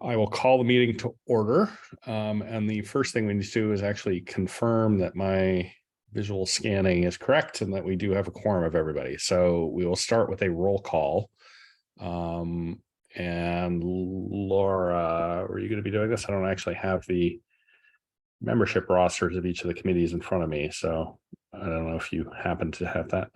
I will call the meeting to order. And the first thing we need to do is actually confirm that my visual scanning is correct and that we do have a quorum of everybody. So we will start with a roll call. And Laura, are you going to be doing this? I don't actually have the membership rosters of each of the committees in front of me. So I don't know if you happen to have that.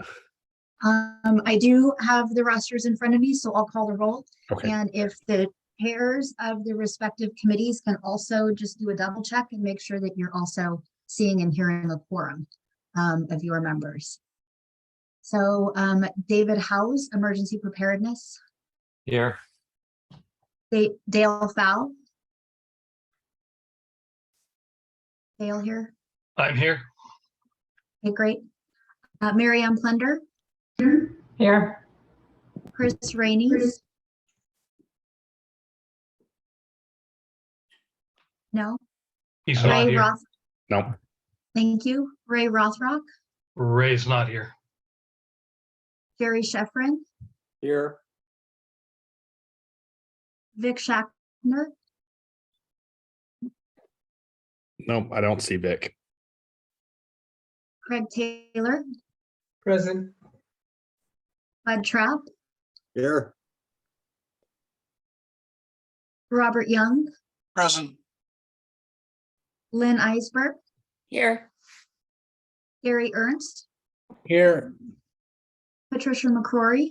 I do have the rosters in front of me, so I'll call the roll. Okay. And if the chairs of the respective committees can also just do a double check and make sure that you're also seeing and hearing the quorum of your members. So David Howes, Emergency Preparedness. Here. Dale Fowl. Dale here. I'm here. Okay, great. Mary Ann Plunder. Here. Chris Rainey. No. He's not here. No. Thank you. Ray Rothrock. Ray's not here. Jerry Sheffrin. Here. Vic Schachtner. No, I don't see Vic. Craig Taylor. Present. Bud Trapp. Here. Robert Young. Present. Lynn Eisberg. Here. Gary Ernst. Here. Patricia McCrory.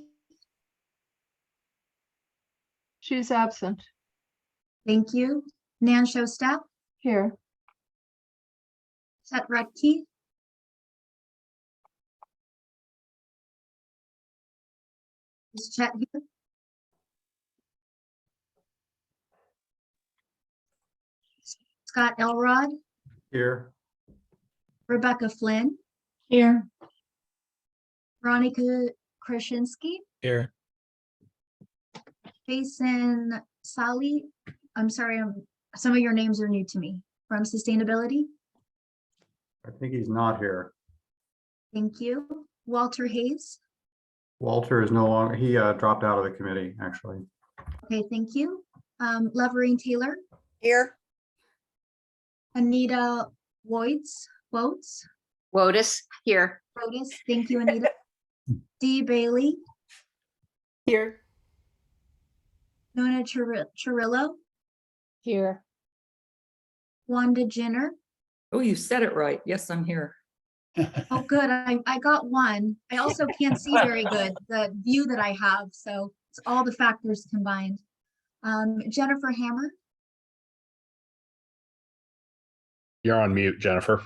She's absent. Thank you. Nan Showstack. Here. Chet Rutke. Is Chet here? Scott Elrod. Here. Rebecca Flynn. Here. Veronica Krasinski. Here. Jason Sally. I'm sorry, some of your names are new to me. From Sustainability. I think he's not here. Thank you. Walter Hayes. Walter is no longer, he dropped out of the committee, actually. Okay, thank you. Lovering Taylor. Here. Anita Wodes. Here. Wodes. Thank you, Anita. Dee Bailey. Here. Nona Chirillo. Here. Wanda Jenner. Oh, you said it right. Yes, I'm here. Oh, good. I got one. I also can't see very good, the view that I have. So it's all the factors combined. Jennifer Hammer. You're on mute, Jennifer.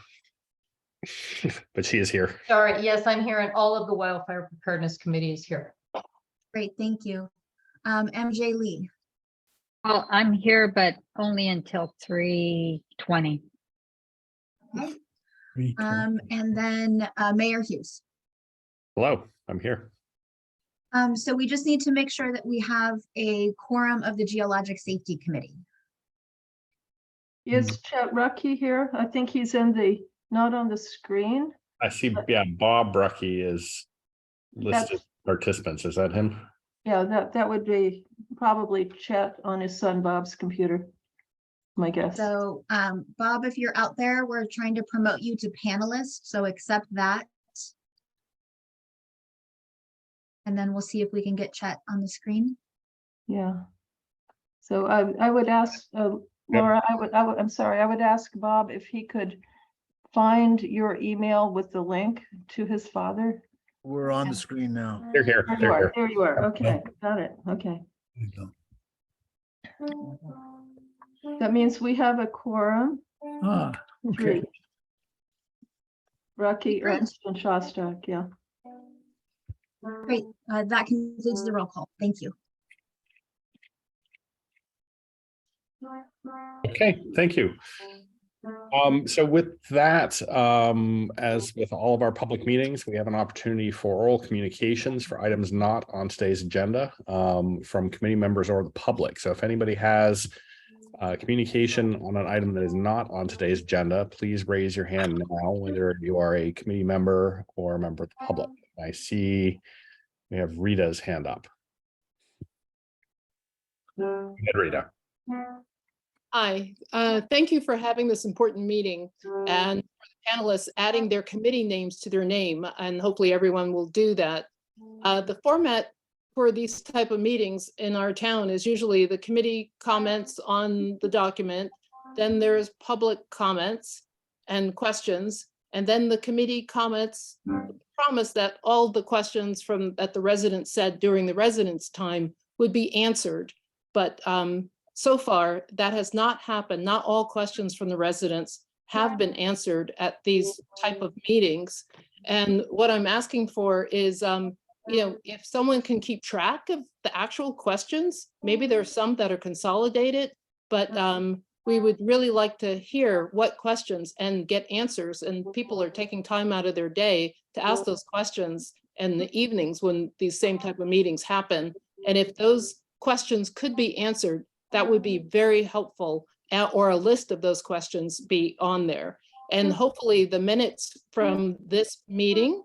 But she is here. Sorry, yes, I'm here, and all of the Wildfire Preparedness Committee is here. Great, thank you. MJ Lee. Well, I'm here, but only until 3:20. Okay. And then Mayor Hughes. Hello, I'm here. So we just need to make sure that we have a quorum of the Geologic Safety Committee. Is Chet Rucky here? I think he's in the, not on the screen. I see, yeah, Bob Brucky is listed participants. Is that him? Yeah, that would be probably Chet on his son Bob's computer, my guess. So Bob, if you're out there, we're trying to promote you to panelist, so accept that. And then we'll see if we can get Chet on the screen. Yeah. So I would ask Laura, I'm sorry, I would ask Bob if he could find your email with the link to his father. We're on the screen now. They're here. There you They're are. here. There you are. Okay, got it. Okay. There you go. That means we have a quorum. Ah, okay. 3. Rocky, Great. Ernst, and Shostak, yeah. Great, that concludes the roll call. Thank you. Okay, thank you. So with that, as with all of our public meetings, we have an opportunity for oral communications for items not on today's agenda from committee members or the public. So if anybody has communication on an item that is not on today's agenda, please raise your hand now, whether you are a committee member or a member of the public. I see we have Rita's hand up. Go ahead, Rita. Hi, thank you for having this important meeting and for the panelists adding their committee names to their name, and hopefully everyone will do that. The format for these type of meetings in our town is usually the committee comments on the document, then there's public comments and questions, and then the committee comments promise that all the questions that the residents said during the residents' time would be answered. But so far, that has not happened. Not all questions from the residents have been answered at these type of meetings. And what I'm asking for is, if someone can keep track of the actual questions, maybe there are some that are consolidated, but we would really like to hear what questions and get answers. And people are taking time out of their day to ask those questions in the evenings when these same type of meetings happen. And if those questions could be answered, that would be very helpful, or a list of those questions be on there. And hopefully the minutes from this meeting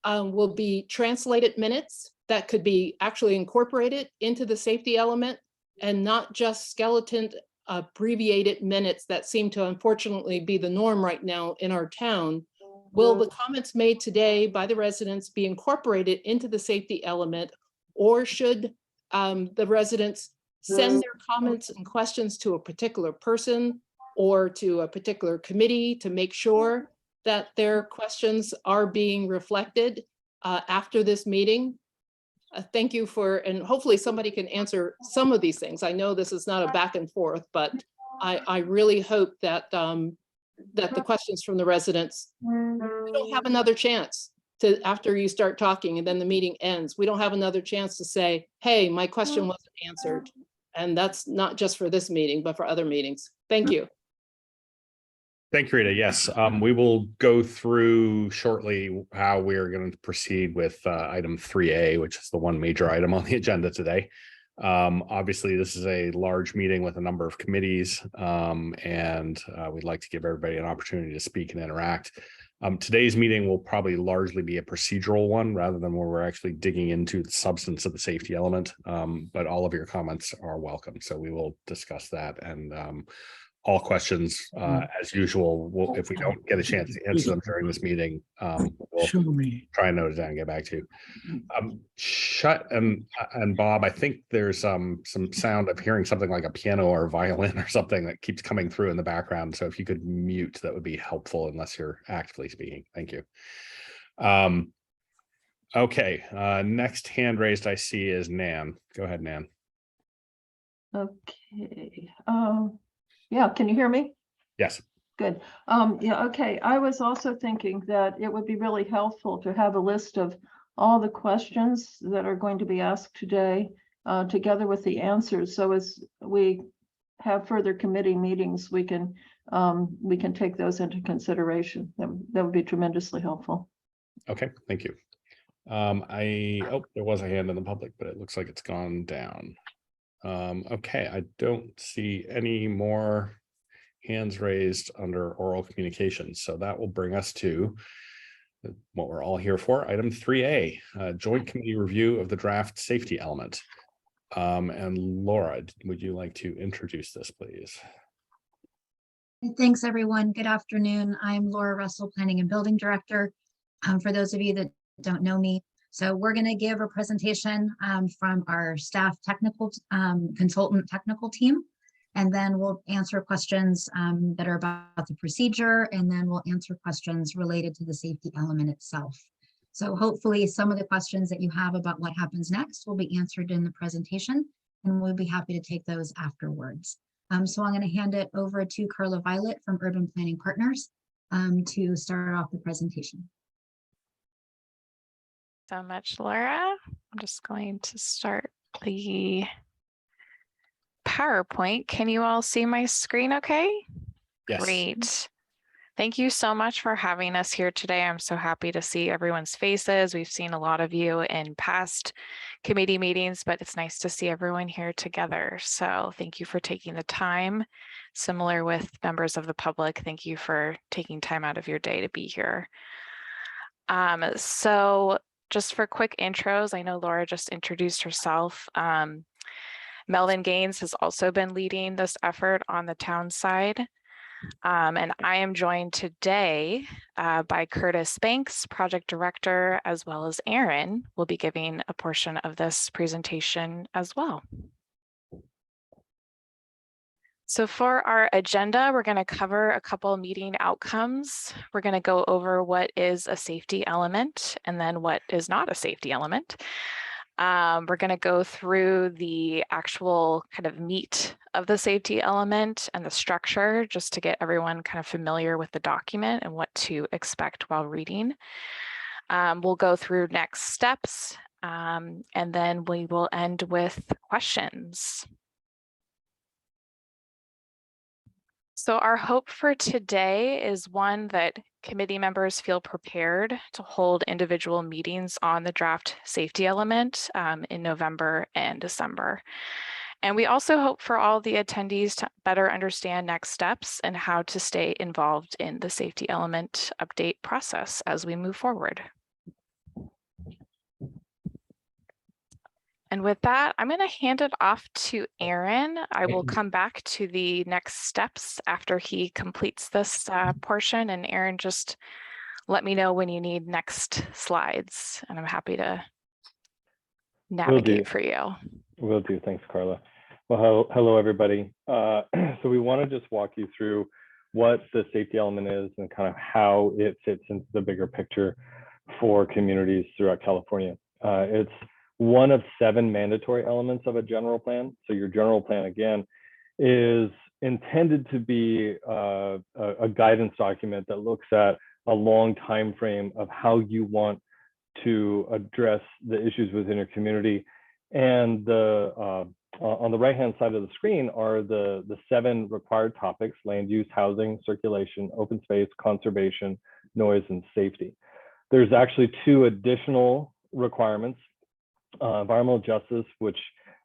will be translated minutes that could be actually incorporated into the safety element, and not just skeleton abbreviated minutes that seem to unfortunately be the norm right now in our town. Will the comments made today by the residents be incorporated into the safety element, or should the residents send their comments and questions to a particular person or to a particular committee to make sure that their questions are being reflected after this meeting? Thank you and hopefully somebody can answer some of these things. I know this is not a back and forth, but I really hope that that the questions from the residents, we don't have another chance to, after you start talking and then the meeting ends, we don't have another chance to say, hey, my question wasn't answered. And that's not just for this meeting, but for other meetings. Thank you. Thank you, Rita. Yes, we will go through shortly how we're going to proceed with item 3A, which is the one major item on the agenda today. Obviously, this is a large meeting with a number of committees, and we'd like to give everybody an opportunity to speak and interact. Today's meeting will probably largely be a procedural one rather than where we're actually digging into the substance of the safety element, but all of your comments are welcome. So we will discuss that, and all questions, as usual, if we don't get a chance to answer them during this meeting, we'll Show me. try and note it down and get back to you. And Bob, I think there's some sound of hearing something like a piano or a violin or something that keeps coming through in the background. So if you could mute, that would be helpful unless you're actively speaking. Thank you. Okay, next hand raised I see is Nan. Go ahead, Nan. Okay. Yeah, can you hear me? Yes. Good. Yeah, okay. I was also thinking that it would be really helpful to have a list of all the questions that are going to be asked today, together with the answers. So as we have further committee meetings, we can take those into consideration. That would be tremendously helpful. Okay, thank you. There was a hand in the public, but it looks like it's gone down. Okay, I don't see any more hands raised under oral communications. So that will bring us to what we're all here for, item 3A, joint committee review of the draft safety element. And Laura, would you like to introduce this, please? Thanks, everyone. Good afternoon. I'm Laura Russell, Planning and Building Director. For those of you that don't know me, so we're going to give a presentation from our staff technical consultant technical team, and then we'll answer questions that are about the procedure, and then we'll answer questions related to the safety element itself. So hopefully some of the questions that you have about what happens next will be answered in the presentation, and we'll be happy to take those afterwards. So I'm going to hand it over to Carla Violet from Urban Planning Partners to start off the presentation. So much, Laura. I'm just going to start the PowerPoint. Can you all see my screen okay? Yes. Great. Thank you so much for having us here today. I'm so happy to see everyone's faces. We've seen a lot of you in past committee meetings, but it's nice to see everyone here together. So thank you for taking the time. Similar with members of the public, thank you for taking time out of your day to be here. So just for quick intros, I know Laura just introduced herself. Melvin Gaines has also been leading this effort on the town side. And I am joined today by Curtis Banks, project director, as well as Aaron will be giving a portion of this presentation as well. So for our agenda, we're going to cover a couple meeting outcomes. We're going to go over what is a safety element and then what is not a safety element. We're going to go through the actual kind of meat of the safety element and the structure just to get everyone kind of familiar with the document and what to expect while reading. We'll go through next steps and then we will end with questions. So our hope for today is one that committee members feel prepared to hold individual meetings on the draft safety element in November and December. And we also hope for all the attendees to better understand next steps and how to stay involved in the safety element update process as we move forward. And with that, I'm going to hand it off to Aaron. I will come back to the next steps after he completes this portion. And Aaron, just let me know when you need next slides, and I'm happy to navigate for you. Will do. Thanks, Carla. Well, hello, everybody. So we want to just walk you through what the safety element is and kind of how it fits into the bigger picture for communities throughout California. It's one of 7 mandatory elements of a general plan. So your general plan, again, is intended to be a guidance document that looks at a long time frame of how you want to address the issues within your community. And on the right-hand side of the screen are the 7 required topics: land use, housing, circulation, open space, conservation, noise, and safety. There's actually 2 additional requirements. Environmental justice, which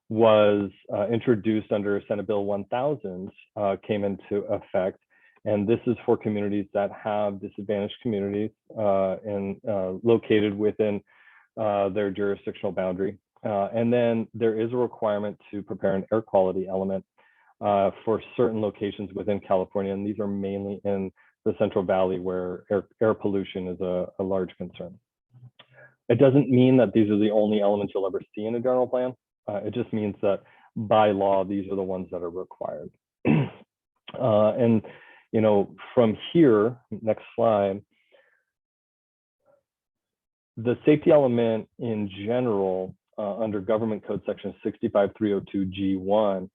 was introduced under Senate Bill 1000, came into effect. And this is for communities that have disadvantaged communities and located within their jurisdictional boundary. And then there is a requirement to prepare an air quality element for certain locations within California. And these are mainly in the Central Valley, where air pollution is a large concern. It doesn't mean that these are the only elements you'll ever see in a general plan. It just means that by law, these are the ones that are required. And, you know, from here, next slide, the safety element in general under Government Code Section 65302G1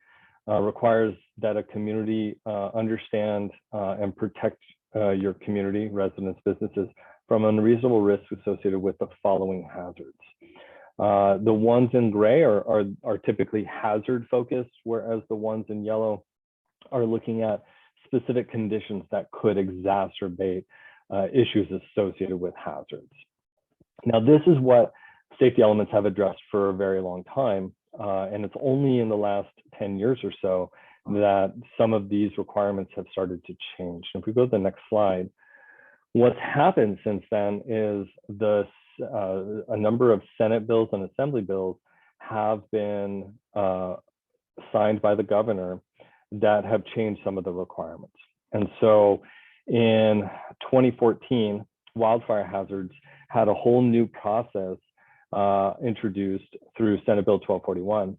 requires that a community understand and protect your community, residents, businesses from unreasonable risks associated with the following hazards. The ones in gray are typically hazard focused, whereas the ones in yellow are looking at specific conditions that could exacerbate issues associated with hazards. Now, this is what safety elements have addressed for a very long time, and it's only in the last 10 years or so that some of these requirements have started to change. If we go to the next slide, what's happened since then is a number of Senate bills and Assembly bills have been signed by the governor that have changed some of the requirements. And so in 2014, wildfire hazards had a whole new process introduced through Senate Bill 1241.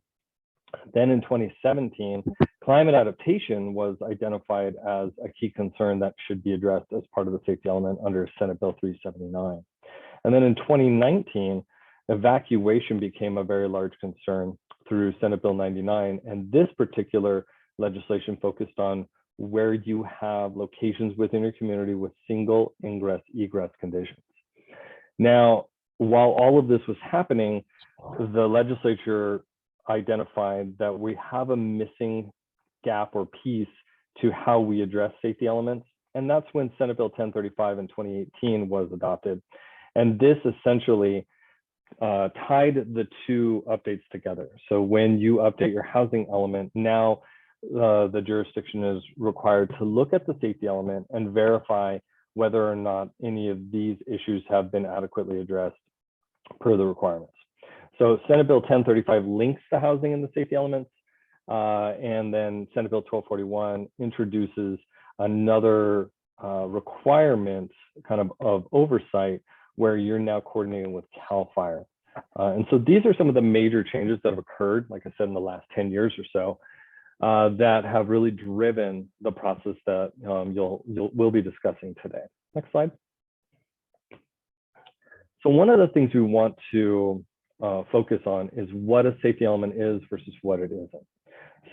Then in 2017, climate adaptation was identified as a key concern that should be addressed as part of the safety element under Senate Bill 379. And then in 2019, evacuation became a very large concern through Senate Bill 99. And this particular legislation focused on where you have locations within your community with single ingress egress conditions. Now, while all of this was happening, the legislature identified that we have a missing gap or piece to how we address safety elements. And that's when Senate Bill 1035 in 2018 was adopted. And this essentially tied the 2 updates together. So when you update your housing element, now the jurisdiction is required to look at the safety element and verify whether or not any of these issues have been adequately addressed per the requirements. So Senate Bill 1035 links the housing and the safety elements. And then Senate Bill 1241 introduces another requirement kind of oversight where you're now coordinating with CAL FIRE. And so these are some of the major changes that have occurred, like I said, in the last 10 years or so, that have really driven the process that we'll be discussing today. Next slide. So one of the things we want to focus on is what a safety element is versus what it isn't.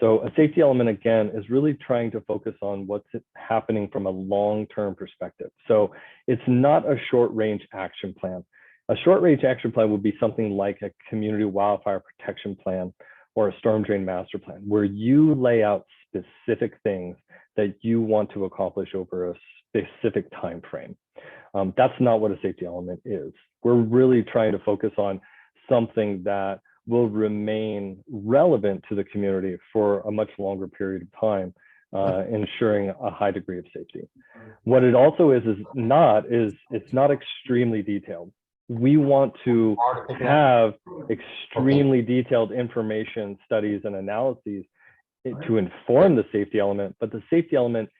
So a safety element, again, is really trying to focus on what's happening from a long-term perspective. So it's not a short-range action plan. A short-range action plan would be something like a community wildfire protection plan or a storm drain master plan, where you lay out specific things that you want to accomplish over a specific time frame. That's not what a safety element is. We're really trying to focus on something that will remain relevant to the community for a much longer period of time, ensuring a high degree of safety. What it also is it's not extremely detailed. We want to have extremely detailed information, studies, and analyses to inform the safety element, but the safety element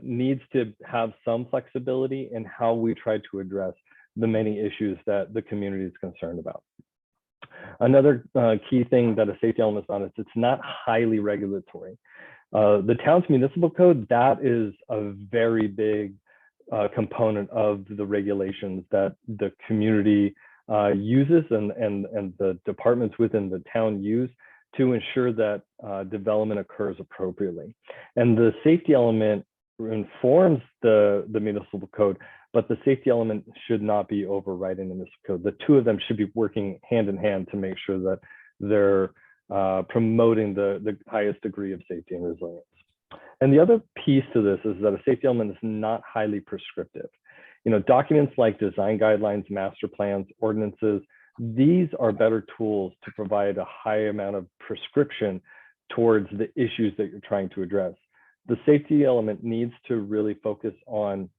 needs to have some flexibility in how we try to address the many issues that the community is concerned about. Another key thing that a safety element is on is it's not highly regulatory. The town's municipal code, that is a very big component of the regulations that the community uses and the departments within the town use to ensure that development occurs appropriately. And the safety element informs the municipal code, but the safety element should not be overriding the municipal code. The two of them should be working hand in hand to make sure that they're promoting the highest degree of safety and resilience. And the other piece to this is that a safety element is not highly prescriptive. You know, documents like design guidelines, master plans, ordinances, these are better tools to provide a high amount of prescription towards the issues that you're trying to address. The safety element needs to really focus on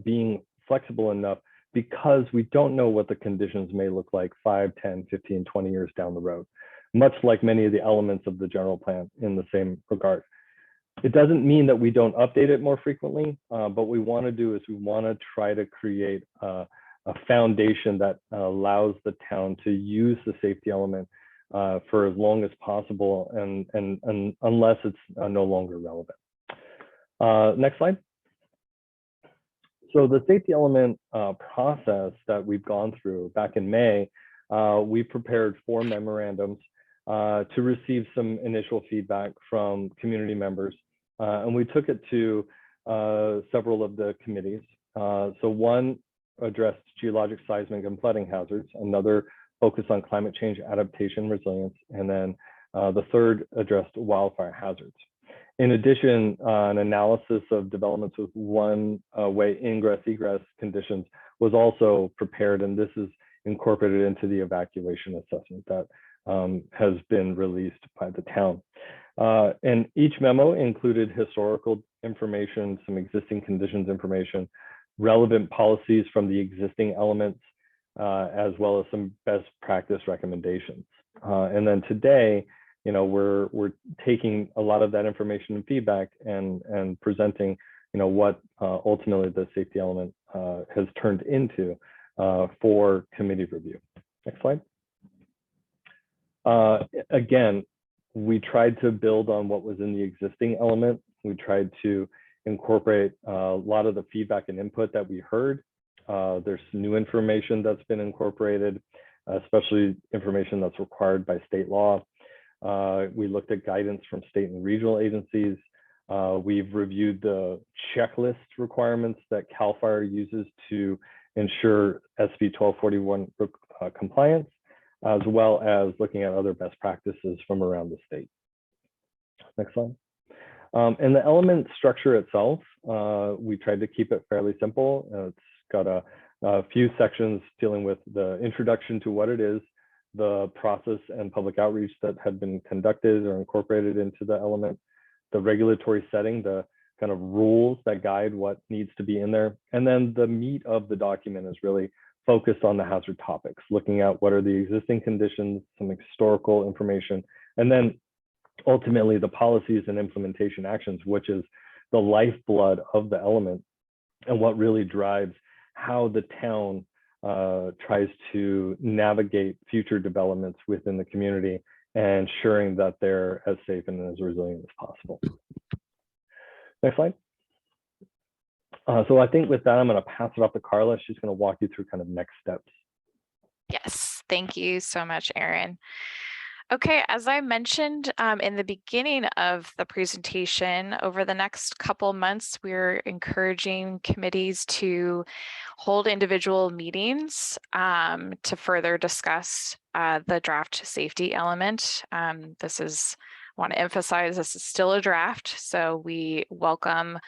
being flexible enough, because we don't know what the conditions may look like 5, 10, 15, 20 years down the road, much like many of the elements of the general plan in the same regard. It doesn't mean that we don't update it more frequently, but what we want to do is we want to try to create a foundation that allows the town to use the safety element for as long as possible, and unless it's no longer relevant. Next slide. So the safety element process that we've gone through back in May, we prepared 4 memorandums to receive some initial feedback from community members. And we took it to several of the committees. So one addressed geologic, seismic, and flooding hazards, another focused on climate change adaptation resilience, and then the third addressed wildfire hazards. In addition, an analysis of developments with one-way ingress-egress conditions was also prepared, and this is incorporated into the evacuation assessment that has been released by the town. And each memo included historical information, some existing conditions information, relevant policies from the existing elements, as well as some best practice recommendations. And then today, you know, we're taking a lot of that information and feedback and presenting, you know, what ultimately the safety element has turned into for committee review. Next slide. Again, we tried to build on what was in the existing element. We tried to incorporate a lot of the feedback and input that we heard. There's new information that's been incorporated, especially information that's required by state law. We looked at guidance from state and regional agencies. We've reviewed the checklist requirements that CAL FIRE uses to ensure SB 1241 compliance, as well as looking at other best practices from around the state. Next slide. And the element structure itself, we tried to keep it fairly simple. It's got a few sections dealing with the introduction to what it is, the process and public outreach that had been conducted or incorporated into the element, the regulatory setting, the kind of rules that guide what needs to be in there. And then the meat of the document is really focused on the hazard topics, looking at what are the existing conditions, some historical information, and then ultimately the policies and implementation actions, which is the lifeblood of the element and what really drives how the town tries to navigate future developments within the community and ensuring that they're as safe and as resilient as possible. Next slide. So I think with that, I'm going to pass it off to Carla. She's going to walk you through kind of next steps. Yes, thank you so much, Aaron. Okay, as I mentioned in the beginning of the presentation, over the next couple months, we're encouraging committees to hold individual meetings to further discuss the draft safety element. This is, I want to emphasize, this is still a draft, so we welcome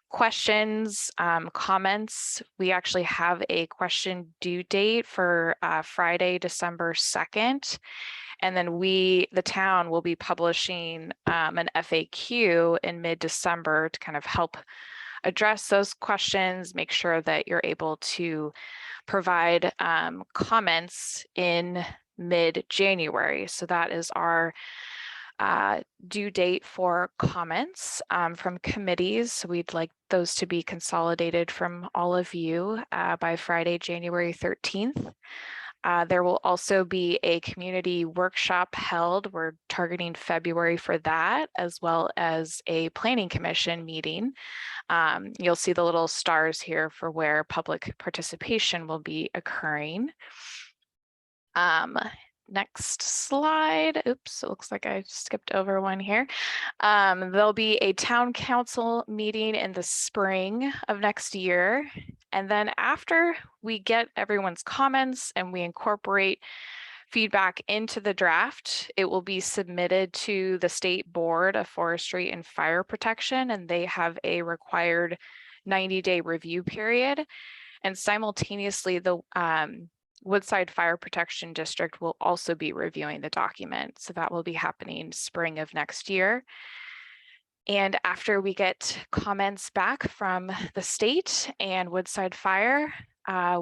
questions, comments. We actually have a question due date for Friday, December 2nd. And then the town will be publishing an FAQ in mid-December to kind of help address those questions, make sure that you're able to provide comments in mid-January. So that is our due date for comments from committees. So we'd like those to be consolidated from all of you by Friday, January 13th. There will also be a community workshop held. We're targeting February for that, as well as a planning commission meeting. You'll see the little stars here for where public participation will be occurring. Next slide. Oops, it looks like I skipped over one here. There'll be a town council meeting in the spring of next year. And then after we get everyone's comments and we incorporate feedback into the draft, it will be submitted to the State Board of Forestry and Fire Protection, and they have a required 90-day review period. And simultaneously, the Woodside Fire Protection District will also be reviewing the document. So that will be happening spring of next year. And after we get comments back from the state and Woodside Fire,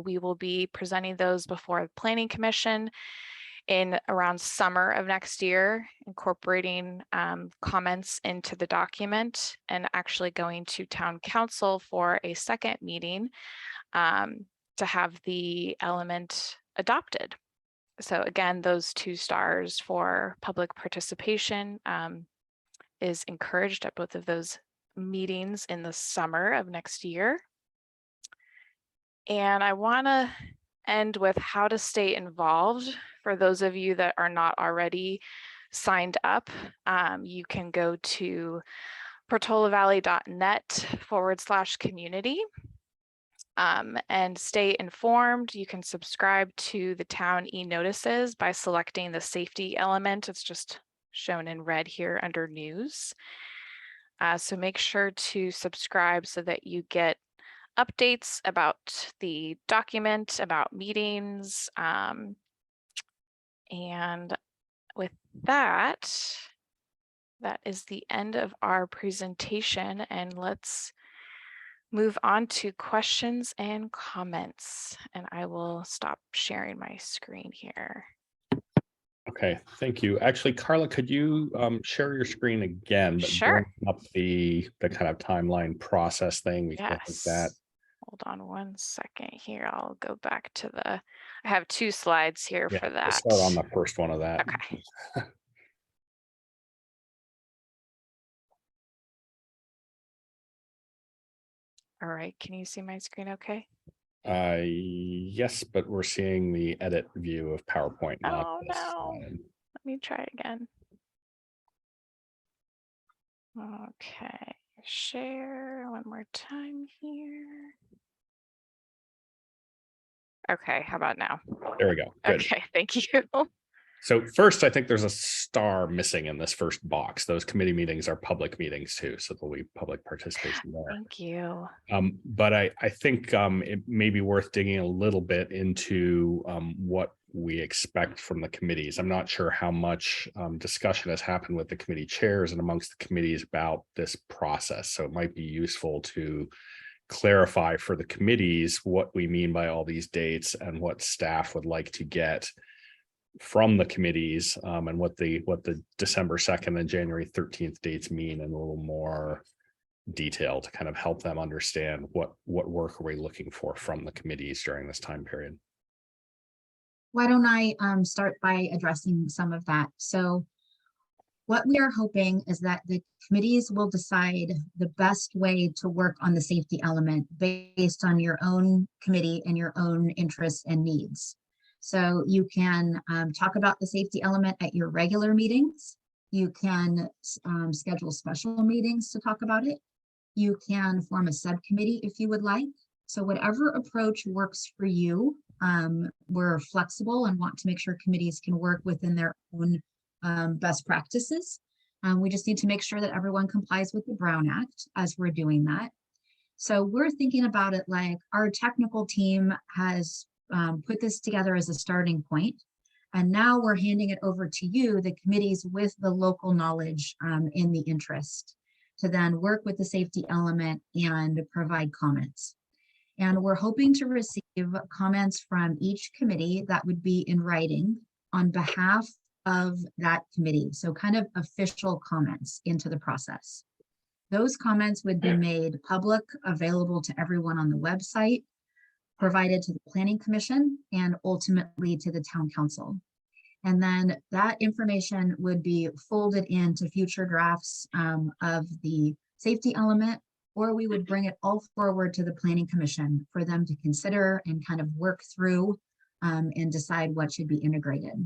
we will be presenting those before the Planning Commission in around summer of next year, incorporating comments into the document and actually going to Town Council for a second meeting to have the element adopted. So again, those 2 stars for public participation is encouraged at both of those meetings in the summer of next year. And I want to end with how to stay involved. For those of you that are not already signed up, you can go to portolavalley.net/community. And stay informed. You can subscribe to the town e-notices by selecting the safety element. It's just shown in red here under news. So make sure to subscribe so that you get updates about the document, about meetings. And with that, that is the end of our presentation, and let's move on to questions and comments. And I will stop sharing my screen here. Okay, thank you. Actually, Carla, could you share your screen again? But Sure. bring up the kind of timeline process thing. We can look at that. Hold on one second here. I'll go back to I have 2 slides here for that. We'll start on the first one of that. Okay. All right, can you see my screen okay? Yes, but we're seeing the edit view of PowerPoint. Oh no, let me try again. Okay, share one more time here. Okay, how about now? There we go. Good. Okay, thank you. So first, I think there's a star missing in this first box. Those committee meetings are public meetings too, so there'll be public participation there. Thank you. But I think it may be worth digging a little bit into what we expect from the committees. I'm not sure how much discussion has happened with the committee chairs and amongst the committees about this process. So it might be useful to clarify for the committees what we mean by all these dates and what staff would like to get from the committees, and what the December 2nd and January 13th dates mean in a little more detail to kind of help them understand what work are we looking for from the committees during this time period. Why don't I start by addressing some of that? So what we are hoping is that the committees will decide the best way to work on the safety element based on your own committee and your own interests and needs. So you can talk about the safety element at your regular meetings. You can schedule special meetings to talk about it. You can form a subcommittee if you would like. So whatever approach works for you, we're flexible and want to make sure committees can work within their own best practices. We just need to make sure that everyone complies with the Brown Act as we're doing that. So we're thinking about it like our technical team has put this together as a starting point. And now we're handing it over to you, the committees with the local knowledge in the interest, to then work with the safety element and provide comments. And we're hoping to receive comments from each committee that would be in writing on behalf of that committee. So kind of official comments into the process. Those comments would be made public, available to everyone on the website, provided to the Planning Commission, and ultimately to the Town Council. And then that information would be folded into future drafts of the safety element, or we would bring it all forward to the Planning Commission for them to consider and kind of work through and decide what should be integrated.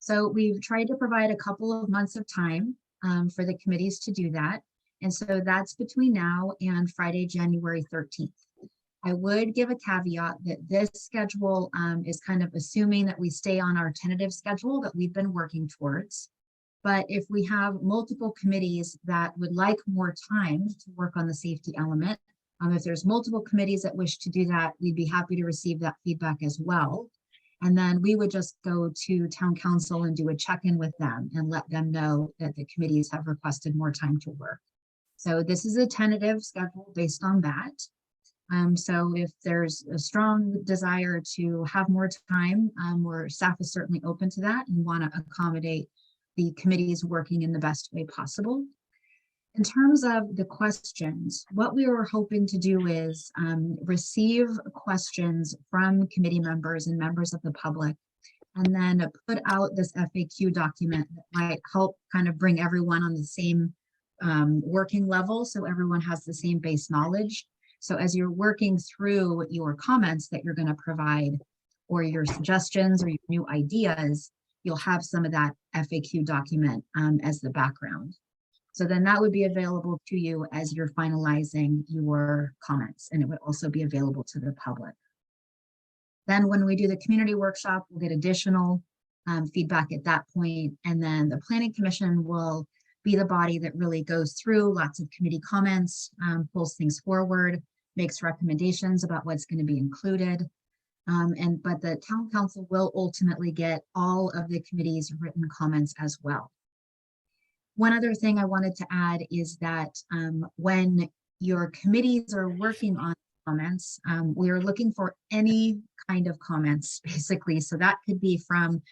So we've tried to provide a couple of months of time for the committees to do that. And so that's between now and Friday, January 13th. I would give a caveat that this schedule is kind of assuming that we stay on our tentative schedule that we've been working towards. But if we have multiple committees that would like more time to work on the safety element, if there's multiple committees that wish to do that, we'd be happy to receive that feedback as well. And then we would just go to Town Council and do a check-in with them and let them know that the committees have requested more time to work. So this is a tentative schedule based on that. So if there's a strong desire to have more time, staff is certainly open to that and want to accommodate the committees working in the best way possible. In terms of the questions, what we were hoping to do is receive questions from committee members and members of the public, and then put out this FAQ document that might help kind of bring everyone on the same working level, so everyone has the same base knowledge. So as you're working through your comments that you're going to provide, or your suggestions or your new ideas, you'll have some of that FAQ document as the background. So then that would be available to you as you're finalizing your comments, and it would also be available to the public. Then when we do the community workshop, we'll get additional feedback at that point, and then the Planning Commission will be the body that really goes through lots of committee comments, pulls things forward, makes recommendations about what's going to be included. But the Town Council will ultimately get all of the committee's written comments as well. One other thing I wanted to add is that when your committees are working on comments, we are looking for any kind of comments, basically. So that could be from,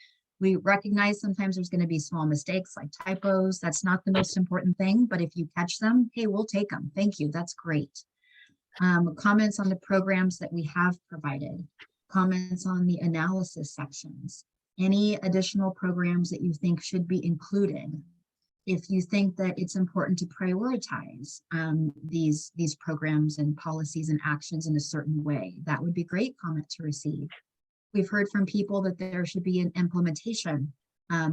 we recognize sometimes there's going to be small mistakes like typos. That's not the most important thing, but if you catch them, hey, we'll take them. Thank you. That's great. Comments on the programs that we have provided, comments on the analysis sections, any additional programs that you think should be included. If you think that it's important to prioritize these programs and policies and actions in a certain way, that would be a great comment to receive. We've heard from people that there should be an implementation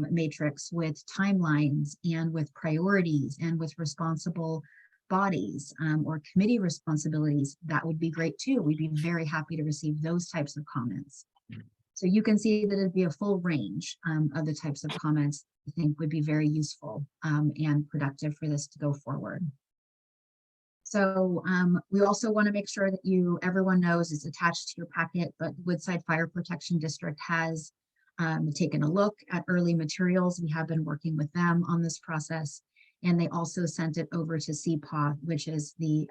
matrix with timelines and with priorities and with responsible bodies or committee responsibilities. That would be great too. We'd be very happy to receive those types of comments. So you can see that it'd be a full range of the types of comments I think would be very useful and productive for this to go forward. So we also want to make sure that everyone knows it's attached to your packet, but Woodside Fire Protection District has taken a look at early materials. We have been working with them on this process, and they also sent it over to CPAW, which is the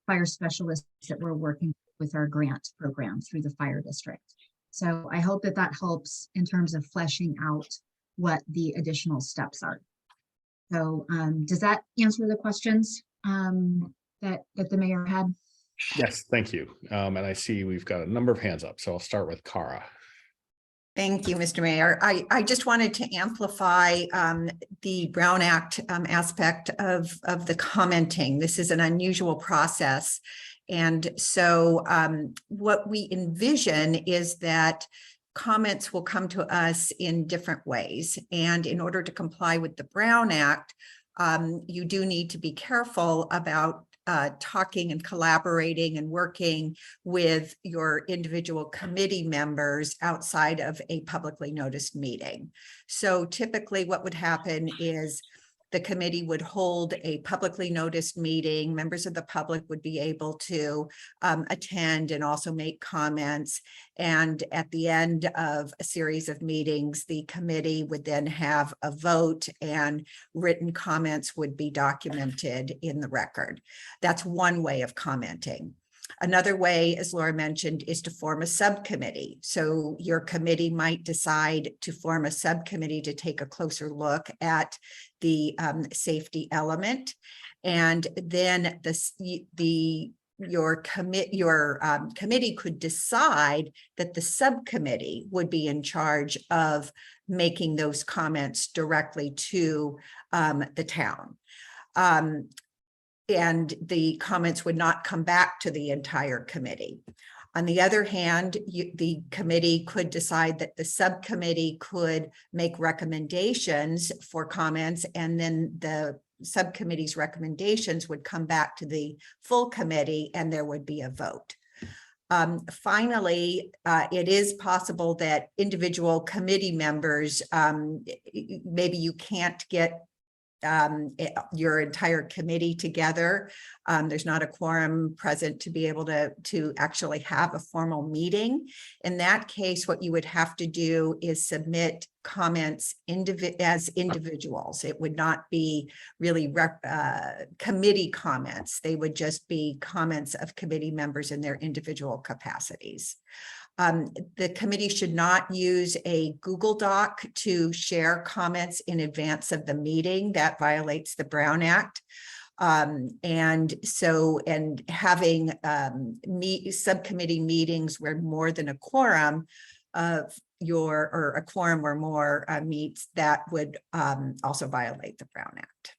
fire specialists that we're working with our grant program through the fire district. So I hope that that helps in terms of fleshing out what the additional steps are. So does that answer the questions that the mayor had? Yes, thank you. And I see we've got a number of hands up, so I'll start with Cara. Thank you, Mr. Mayor. I just wanted to amplify the Brown Act aspect of the commenting. This is an unusual process. And so what we envision is that comments will come to us in different ways. And in order to comply with the Brown Act, you do need to be careful about talking and collaborating and working with your individual committee members outside of a publicly noticed meeting. So typically what would happen is the committee would hold a publicly noticed meeting. Members of the public would be able to attend and also make comments. And at the end of a series of meetings, the committee would then have a vote and written comments would be documented in the record. That's one way of commenting. Another way, as Laura mentioned, is to form a subcommittee. So your committee might decide to form a subcommittee to take a closer look at the safety element. And then your committee could decide that the subcommittee would be in charge of making those comments directly to the town. And the comments would not come back to the entire committee. On the other hand, the committee could decide that the subcommittee could make recommendations for comments, and then the subcommittee's recommendations would come back to the full committee and there would be a vote. Finally, it is possible that individual committee members, maybe you can't get your entire committee together. There's not a quorum present to be able to actually have a formal meeting. In that case, what you would have to do is submit comments as individuals. It would not be really committee comments. They would just be comments of committee members in their individual capacities. The committee should not use a Google Doc to share comments in advance of the meeting. That violates the Brown Act. And having subcommittee meetings where more than a quorum of a quorum or more meets, that would also violate the Brown Act.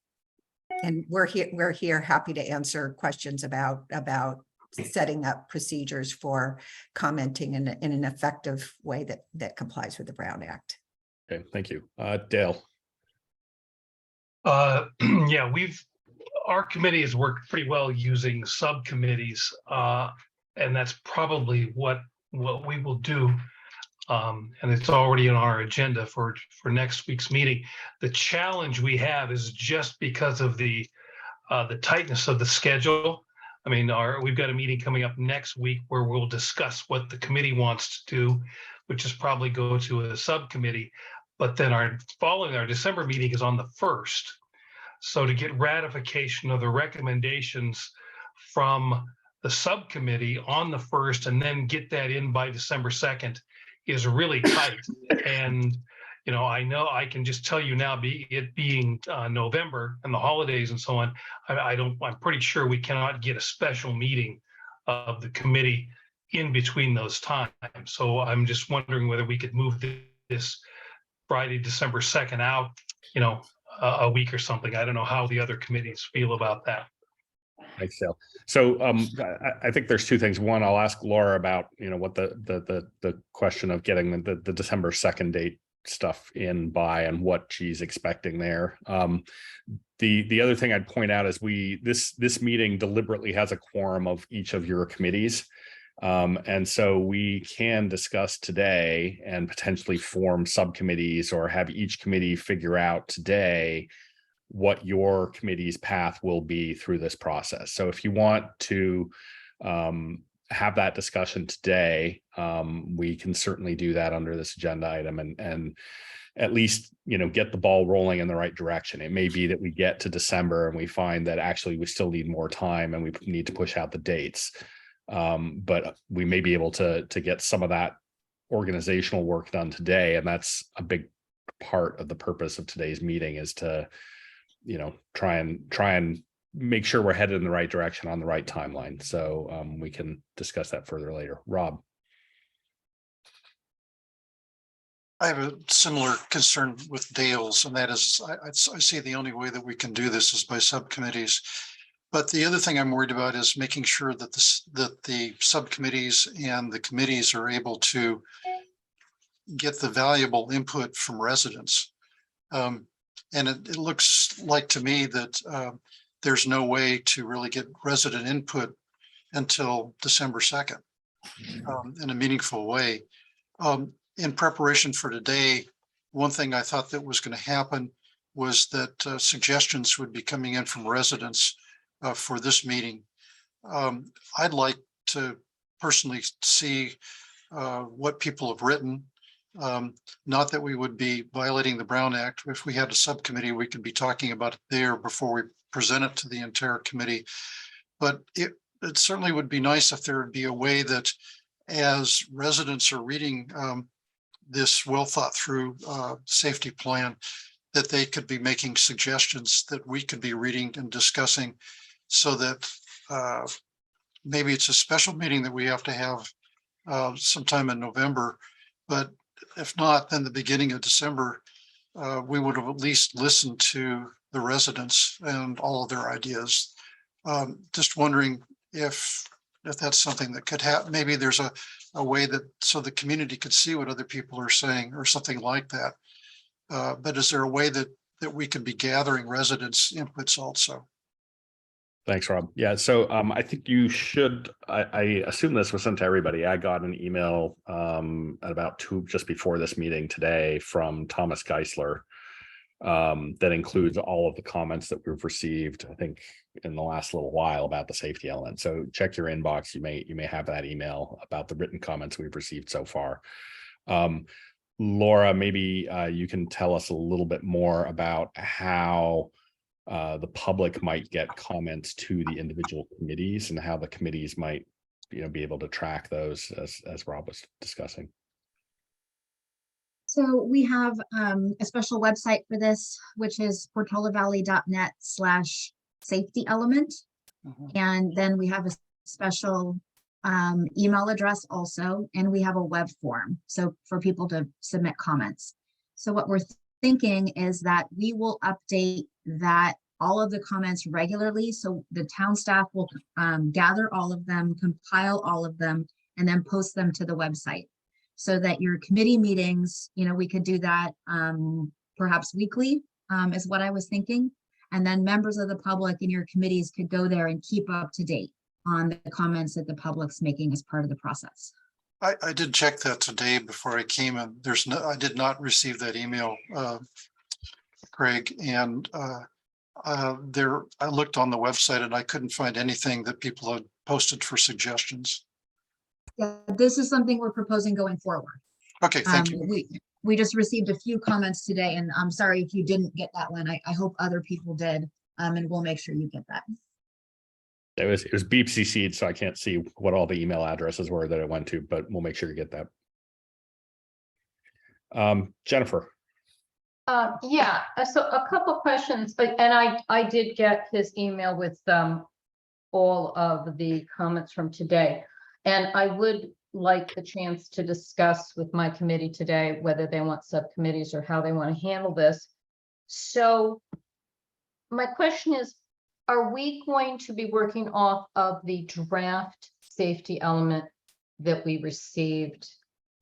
And we're here happy to answer questions about setting up procedures for commenting in an effective way that complies with the Brown Act. Okay, thank you. Dale. Yeah, our committee has worked pretty well using subcommittees, and that's probably what we will do. And it's already on our agenda for next week's meeting. The challenge we have is just because of the tightness of the schedule. I mean, we've got a meeting coming up next week where we'll discuss what the committee wants to do, which is probably go to a subcommittee. But then our December meeting is on the 1st. So to get ratification of the recommendations from the subcommittee on the 1st and then get that in by December 2nd is really tight. And you know I can just tell you now, it being November and the holidays and so on, I'm pretty sure we cannot get a special meeting of the committee in between those times. So I'm just wondering whether we could move this Friday, December 2nd out, a week or something. I don't know how the other committees feel about that. Thanks, Dale. So I think there's two things. One, I'll ask Laura about what the question of getting the December 2nd date stuff in by and what she's expecting there. The other thing I'd point out is this meeting deliberately has a quorum of each of your committees. And so we can discuss today and potentially form subcommittees or have each committee figure out today what your committee's path will be through this process. So if you want to have that discussion today, we can certainly do that under this agenda item and at least get the ball rolling in the right direction. It may be that we get to December and we find that actually we still need more time and we need to push out the dates. But we may be able to get some of that organizational work done today, and that's a big part of the purpose of today's meeting, is to, try and make sure we're headed in the right direction on the right timeline. So we can discuss that further later. Rob. I have a similar concern with Dale's, and that is, I see the only way that we can do this is by subcommittees. But the other thing I'm worried about is making sure that the subcommittees and the committees are able to get the valuable input from residents. And it looks like to me that there's no way to really get resident input until December 2nd in a meaningful way. In preparation for today, one thing I thought that was going to happen was that suggestions would be coming in from residents for this meeting. I'd like to personally see what people have written. Not that we would be violating the Brown Act. If we had a subcommittee, we could be talking about it there before we present it to the entire committee. But it certainly would be nice if there would be a way that as residents are reading this well thought through safety plan, that they could be making suggestions that we could be reading and discussing, so that maybe it's a special meeting that we have to have sometime in November. But if not, then the beginning of December, we would have at least listened to the residents and all of their ideas. Just wondering if that's something that could happen. Maybe there's a way that so the community could see what other people are saying or something like that. But is there a way that we could be gathering residents' inputs also? Thanks, Rob. Yeah, so I think you should, I assume this was sent to everybody. I got an email at about just before this meeting today from Thomas Geisler that includes all of the comments that we've received, I think, in the last little while about the safety element. So check your inbox. You may have that email about the written comments we've received so far. Laura, maybe you can tell us a little bit more about how the public might get comments to the individual committees and how the committees might, be able to track those as Rob was discussing. So we have a special website for this, which is portolavalley.net/safety element. And then we have a special email address also, and we have a web form. So for people to submit comments. So what we're thinking is that we will update all of the comments regularly. So the town staff will gather all of them, compile all of them, and then post them to the website. So that your committee meetings, we could do that perhaps weekly is what I was thinking. And then members of the public in your committees could go there and keep up to date on the comments that the public's making as part of the process. I did check that today before I came in. I did not receive that email, Craig. And I looked on the website and I couldn't find anything that people had posted for suggestions. Yeah, this is something we're proposing going forward. Okay, thank you. We just received a few comments today, and I'm sorry if you didn't get that one. I hope other people did, and we'll make sure you get that. It was beep CC'd, so I can't see what all the email addresses were that it went to, but we'll make sure you get that. Jennifer. Yeah, so a couple questions, and I did get his email with all of the comments from today. And I would like the chance to discuss with my committee today whether they want subcommittees or how they want to handle this. So my question is, are we going to be working off of the draft safety element that we received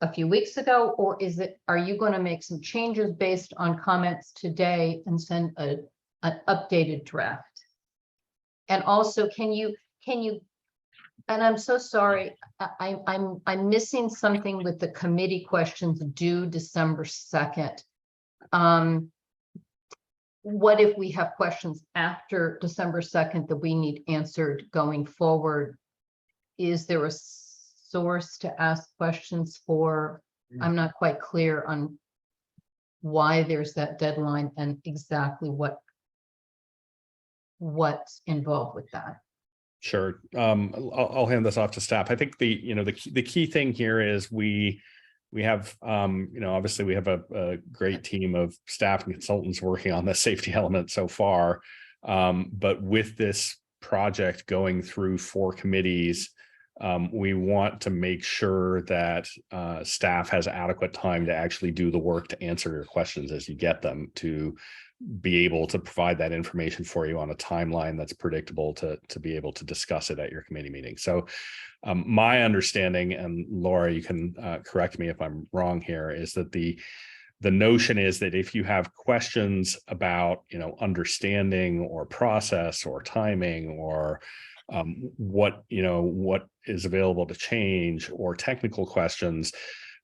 a few weeks ago, or are you going to make some changes based on comments today and send an updated draft? And also, can you and I'm so sorry, I'm missing something with the committee questions due December 2nd. What if we have questions after December 2nd that we need answered going forward? Is there a source to ask questions for? I'm not quite clear on why there's that deadline and exactly what's involved with that. Sure. I'll hand this off to staff. I think the key thing here is we we have, obviously we have a great team of staff and consultants working on the safety element so far. But with this project going through 4 committees, we want to make sure that staff has adequate time to actually do the work to answer your questions as you get them, to be able to provide that information for you on a timeline that's predictable to be able to discuss it at your committee meeting. So my understanding, and Laura, you can correct me if I'm wrong here, is that the notion is that if you have questions about, understanding or process or timing or what is available to change, or technical questions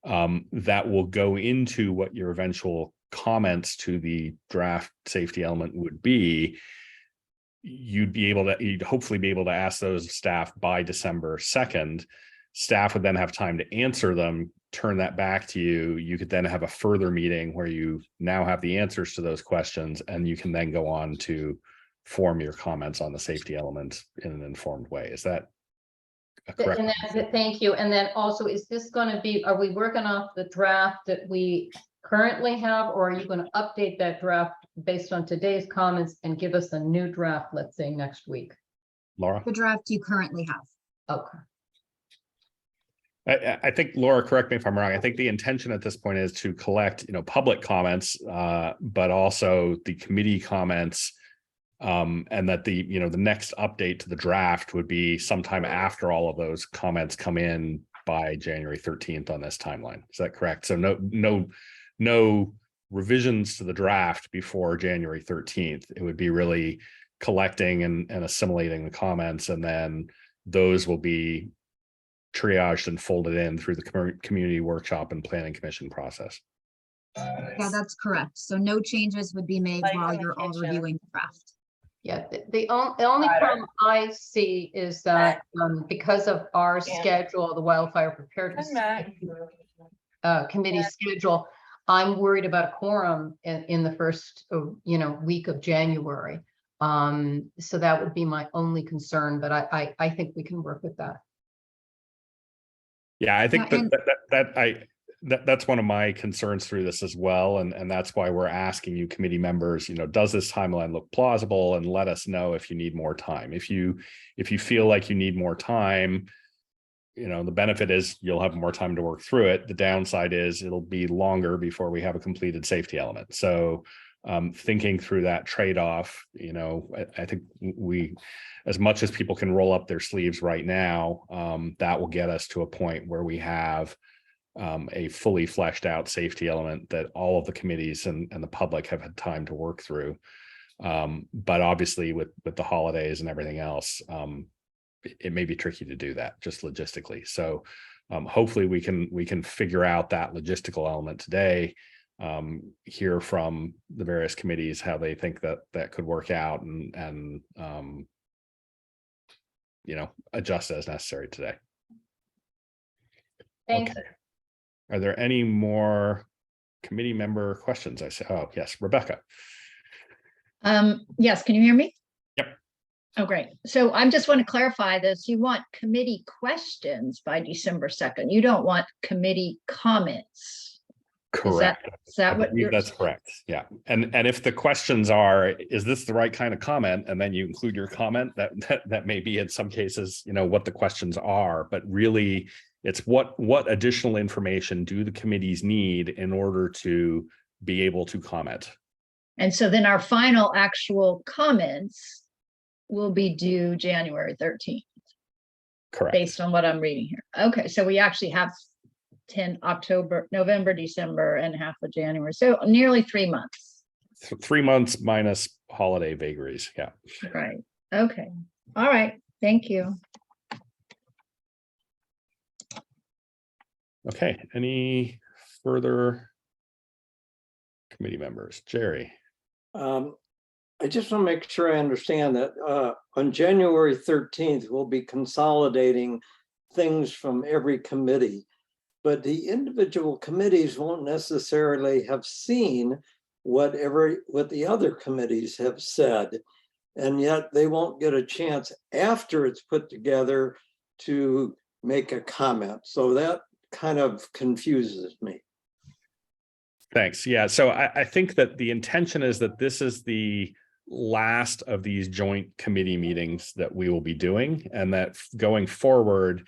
that will go into what your eventual comments to the draft safety element would be, you'd hopefully be able to ask those of staff by December 2nd. Staff would then have time to answer them, turn that back to you. You could then have a further meeting where you now have the answers to those questions, and you can then go on to form your comments on the safety element in an informed way. Is that correct? And that's it, thank you. And then also, is this going to be, are we working off the draft that we currently have, or are you going to update that draft based on today's comments and give us a new draft, let's say next week? Laura? The draft you currently have. Okay. I think, Laura, correct me if I'm wrong. I think the intention at this point is to collect, public comments, but also the committee comments, and that the next update to the draft would be sometime after all of those comments come in by January 13th on this timeline. Is that correct? So no revisions to the draft before January 13th. It would be really collecting and assimilating the comments, and then those will be triaged and folded in through the community workshop and planning commission process. Yeah, that's correct. So no changes would be made while you're all reviewing the draft. Yeah, the only problem I see is that because of our schedule, the Wildfire Preparedness Committee schedule, I'm worried about a quorum in the first, week of January. So that would be my only concern, but I think we can work with that. Yeah, I think that's one of my concerns through this as well. And that's why we're asking you committee members, does this timeline look plausible? And let us know if you need more time. If you feel like you need more time, the benefit is you'll have more time to work through it. The downside is it'll be longer before we have a completed safety element. So thinking through that trade-off, I think as much as people can roll up their sleeves right now, that will get us to a point where we have a fully fleshed out safety element that all of the committees and the public have had time to work through. But obviously with the holidays and everything else, it may be tricky to do that just logistically. So hopefully we can figure out that logistical element today, hear from the various committees how they think that could work out, and adjust as necessary today. Thanks. Okay. Are there any more committee member questions? I say, oh yes, Rebecca. Yes, can you hear me? Yep. Oh, great. So I just want to clarify this. You want committee questions by December 2nd. You don't want committee comments. Correct. Is that what you're? That's correct. Yeah. And if the questions are, is this the right kind of comment? And then you include your comment, that may be in some cases, what the questions are, but really it's what additional information do the committees need in order to be able to comment? And so then our final actual comments will be due January 13th. Correct. Based on what I'm reading here. Okay, so we actually have 10 October, November, December, and half of January. So nearly 3 months. 3 months minus holiday vagaries. Yeah. Right. Okay. All right. Thank you. Okay. Any further committee members? Jerry. I just want to make sure I understand that on January 13th, we'll be consolidating things from every committee, but the individual committees won't necessarily have seen what the other committees have said, and yet they won't get a chance after it's put together to make a comment. So that kind of confuses me. Thanks. Yeah. So I think that the intention is that this is the last of these joint committee meetings that we will be doing, and that going forward,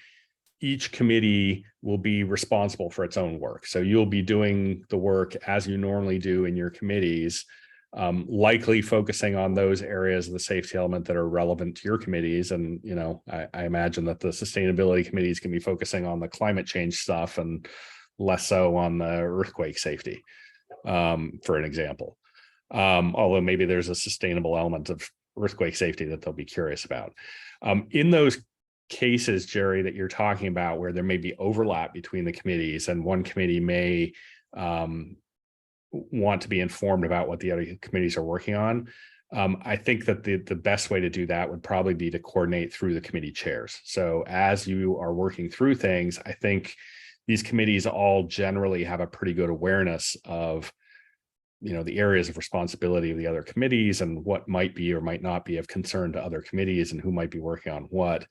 each committee will be responsible for its own work. So you'll be doing the work as you normally do in your committees, likely focusing on those areas of the safety element that are relevant to your committees. And, you know, I imagine that the sustainability committees can be focusing on the climate change stuff and less so on the earthquake safety, for an example. Although maybe there's a sustainable element of earthquake safety that they'll be curious about. In those cases, Jerry, that you're talking about, where there may be overlap between the committees and one committee may want to be informed about what the other committees are working on, I think that the best way to do that would probably be to coordinate through the committee chairs. So as you are working through things, I think these committees all generally have a pretty good awareness of, you know, the areas of responsibility of the other committees and what might be or might not be of concern to other committees and who might be working on what.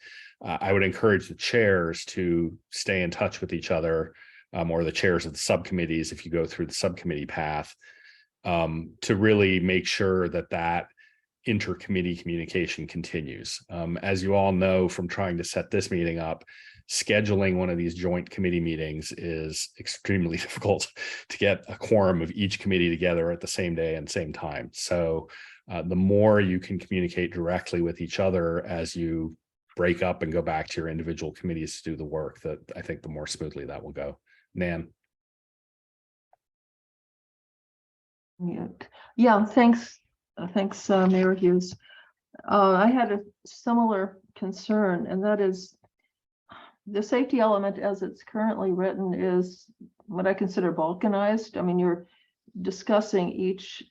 I would encourage the chairs to stay in touch with each other, or the chairs of the subcommittees, if you go through the subcommittee path, to really make sure that that intercommittee communication continues. As you all know from trying to set this meeting up, scheduling one of these joint committee meetings is extremely difficult to get a quorum of each committee together at the same day and same time. So the more you can communicate directly with each other as you break up and go back to your individual committees to do the work, that I think the more smoothly that will go. Nan. Yeah, thanks, Mayor Hughes. I had a similar concern, and that is the safety element as it's currently written is what I consider balkanized. I mean, you're discussing each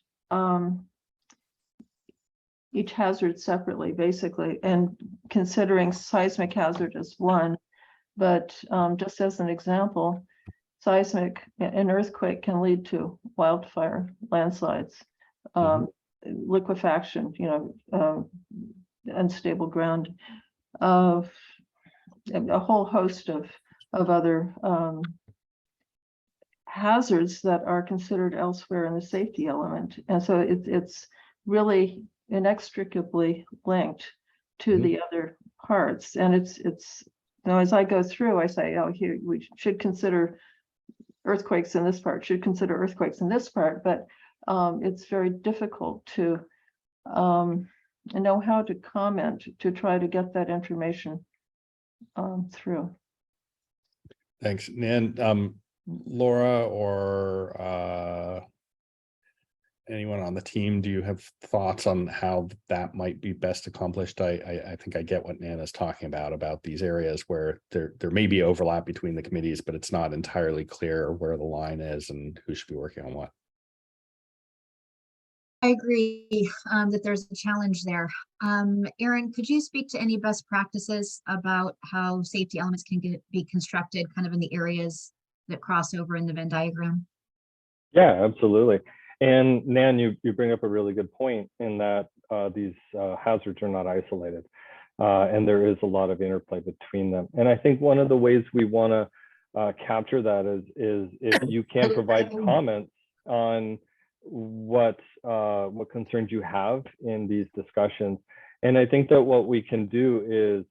hazard separately, basically, and considering seismic hazard as one. But just as an example, seismic, an earthquake can lead to wildfire, landslides, liquefaction, unstable ground, of a whole host of other hazards that are considered elsewhere in the safety element. And so it's really inextricably linked to the other parts. And it's as I go through, I say, oh, here we should consider earthquakes in this part, should consider earthquakes in this part, but it's very difficult to know how to comment to try to get that information through. Thanks, Nan. Laura or anyone on the team, do you have thoughts on how that might be best accomplished? I think I get what Nan is talking about these areas where there may be overlap between the committees, but it's not entirely clear where the line is and who should be working on what. I agree that there's a challenge there. Erin, could you speak to any best practices about how safety elements can be constructed kind of in the areas that cross over in the Venn diagram? Yeah, absolutely. And Nan, you bring up a really good point in that these hazards are not isolated, and there is a lot of interplay between them. And I think one of the ways we want to capture that is if you can provide comments on what concerns you have in these discussions. And I think that what we can do is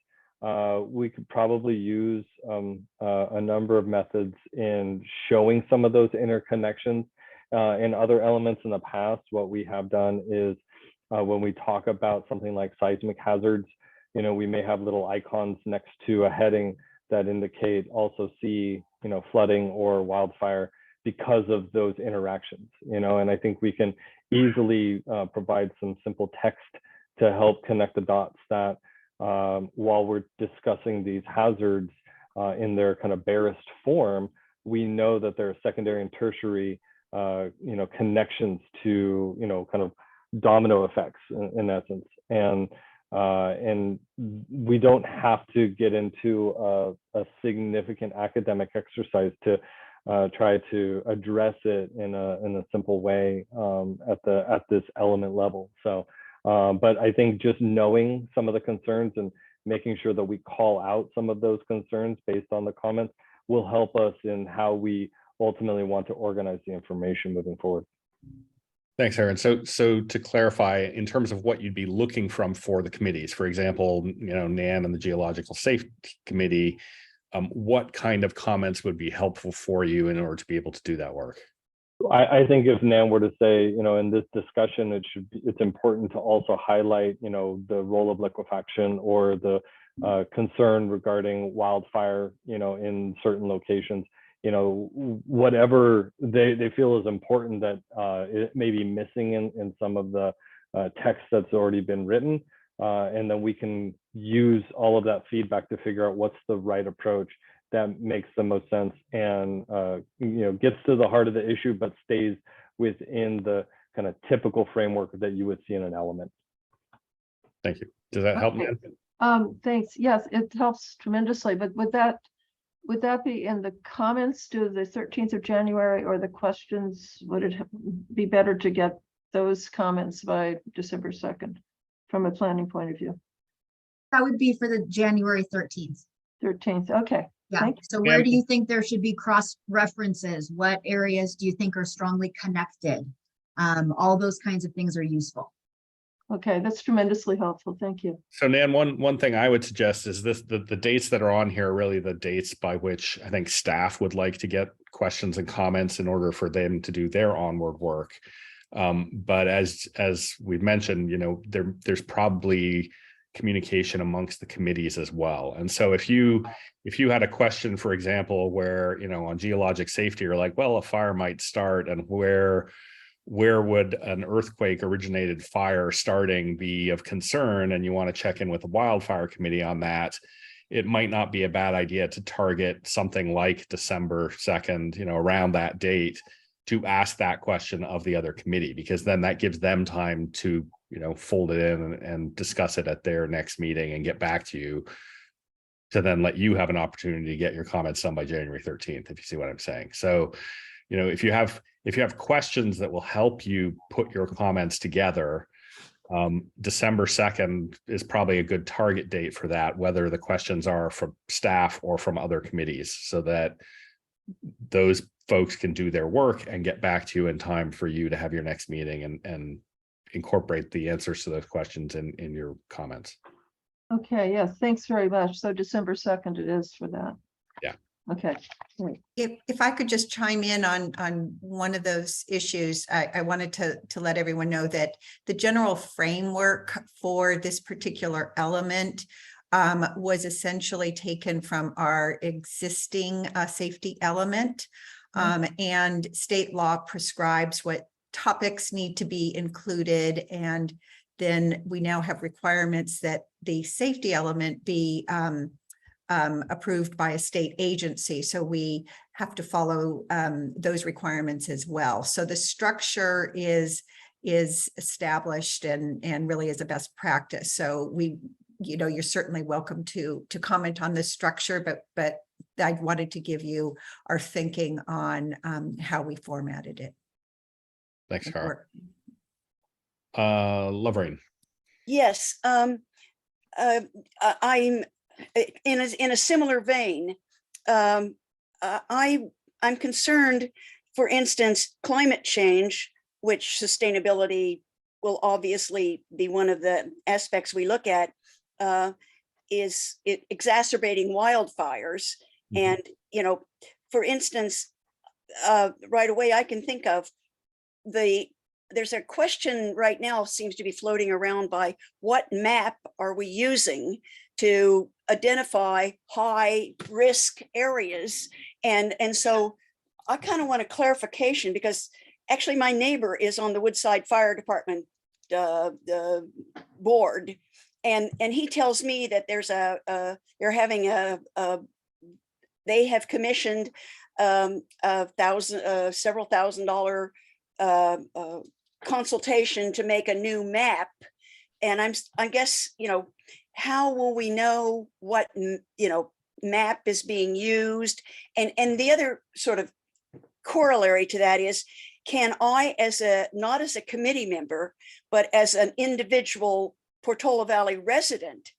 we could probably use a number of methods in showing some of those interconnections. In other elements in the past, what we have done is when we talk about something like seismic hazards, we may have little icons next to a heading that indicate also see, flooding or wildfire because of those interactions, and I think we can easily provide some simple text to help connect the dots that while we're discussing these hazards in their kind of barest form, we know that there are secondary and tertiary connections to, kind of domino effects in essence. And we don't have to get into a significant academic exercise to try to address it in a simple way at this element level. So, but I think just knowing some of the concerns and making sure that we call out some of those concerns based on the comments will help us in how we ultimately want to organize the information moving forward. Thanks, Aaron. So to clarify, in terms of what you'd be looking from for the committees, for example, NAN and the Geological Safety Committee, what kind of comments would be helpful for you in order to be able to do that work? I think if Nan were to say, in this discussion, it's important to also highlight, the role of liquefaction or the concern regarding wildfire, in certain locations, whatever they feel is important that it may be missing in some of the text that's already been written. And then we can use all of that feedback to figure out what's the right approach that makes the most sense and gets to the heart of the issue, but stays within the kind of typical framework that you would see in an element. Thank you. Does that help? Thanks. Yes, it helps tremendously. But would that be in the comments to the 13th of January or the questions? Would it be better to get those comments by December 2nd from a planning point of view? That would be for the January 13th. 13th. Okay. Yeah. So where do you think there should be cross references? What areas do you think are strongly connected? All those kinds of things are useful. Okay, that's tremendously helpful. Thank you. So Nan, one thing I would suggest is the dates that are on here are really the dates by which I think staff would like to get questions and comments in order for them to do their onward work. But as we've mentioned, there's probably communication amongst the committees as well. And so if you had a question, for example, where, on geologic safety, you're like, well, a fire might start, and where would an earthquake originated fire starting be of concern, and you want to check in with the wildfire committee on that, it might not be a bad idea to target something like December 2nd, around that date, to ask that question of the other committee, because then that gives them time to fold it in and discuss it at their next meeting and get back to you, to then let you have an opportunity to get your comments done by January 13th, if you see what I'm saying. So, if you have questions that will help you put your comments together, December 2nd is probably a good target date for that, whether the questions are from staff or from other committees, so that those folks can do their work and get back to you in time for you to have your next meeting and incorporate the answers to those questions in your comments. Okay, yes, thanks very much. So December 2nd it is for that. Yeah. Okay. Great. If I could just chime in on one of those issues, I wanted to let everyone know that the general framework for this particular element was essentially taken from our existing safety element, and state law prescribes what topics need to be included, and then we now have requirements that the safety element be approved by a state agency. So we have to follow those requirements as well. So the structure is established and really is a best practice. So you're certainly welcome to comment on this structure, but I wanted to give you our thinking on how we formatted it. Thanks, Carl. Loverain. Yes, I'm in a similar vein. I'm concerned, for instance, climate change, which sustainability will obviously be one of the aspects we look at, is it exacerbating wildfires. And, for instance, right away I can think of there's a question right now seems to be floating around by what map are we using to identify high risk areas. And so I kind of want a clarification, because actually my neighbor is on the Woodside Fire Department the board. And he tells me that there's they're having they have commissioned several $1,000 consultation to make a new map. And I guess, how will we know what, map is being used? And the other sort of corollary to that is, can I, not as a committee member, but as an individual Portola Valley resident,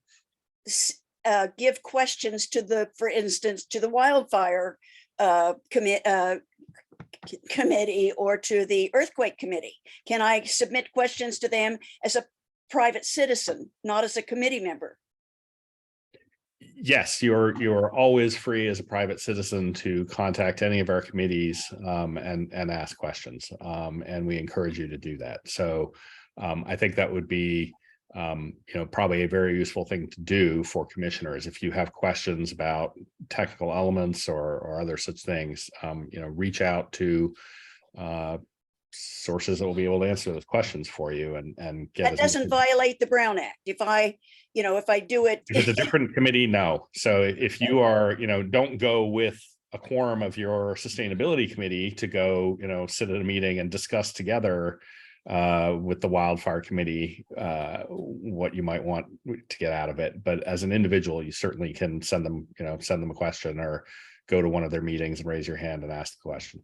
give questions to the, for instance, to the wildfire committee or to the earthquake committee? Can I submit questions to them as a private citizen, not as a committee member? Yes, you're always free as a private citizen to contact any of our committees and ask questions. And we encourage you to do that. So I think that would be probably a very useful thing to do for commissioners. If you have questions about technical elements or other such things, reach out to sources that will be able to answer those questions for you and get. That doesn't violate the Brown Act. If I do it. If it's a different committee, no. So if you are, don't go with a quorum of your sustainability committee to go, sit at a meeting and discuss together with the wildfire committee what you might want to get out of it. But as an individual, you certainly can send them a question or go to one of their meetings and raise your hand and ask the question.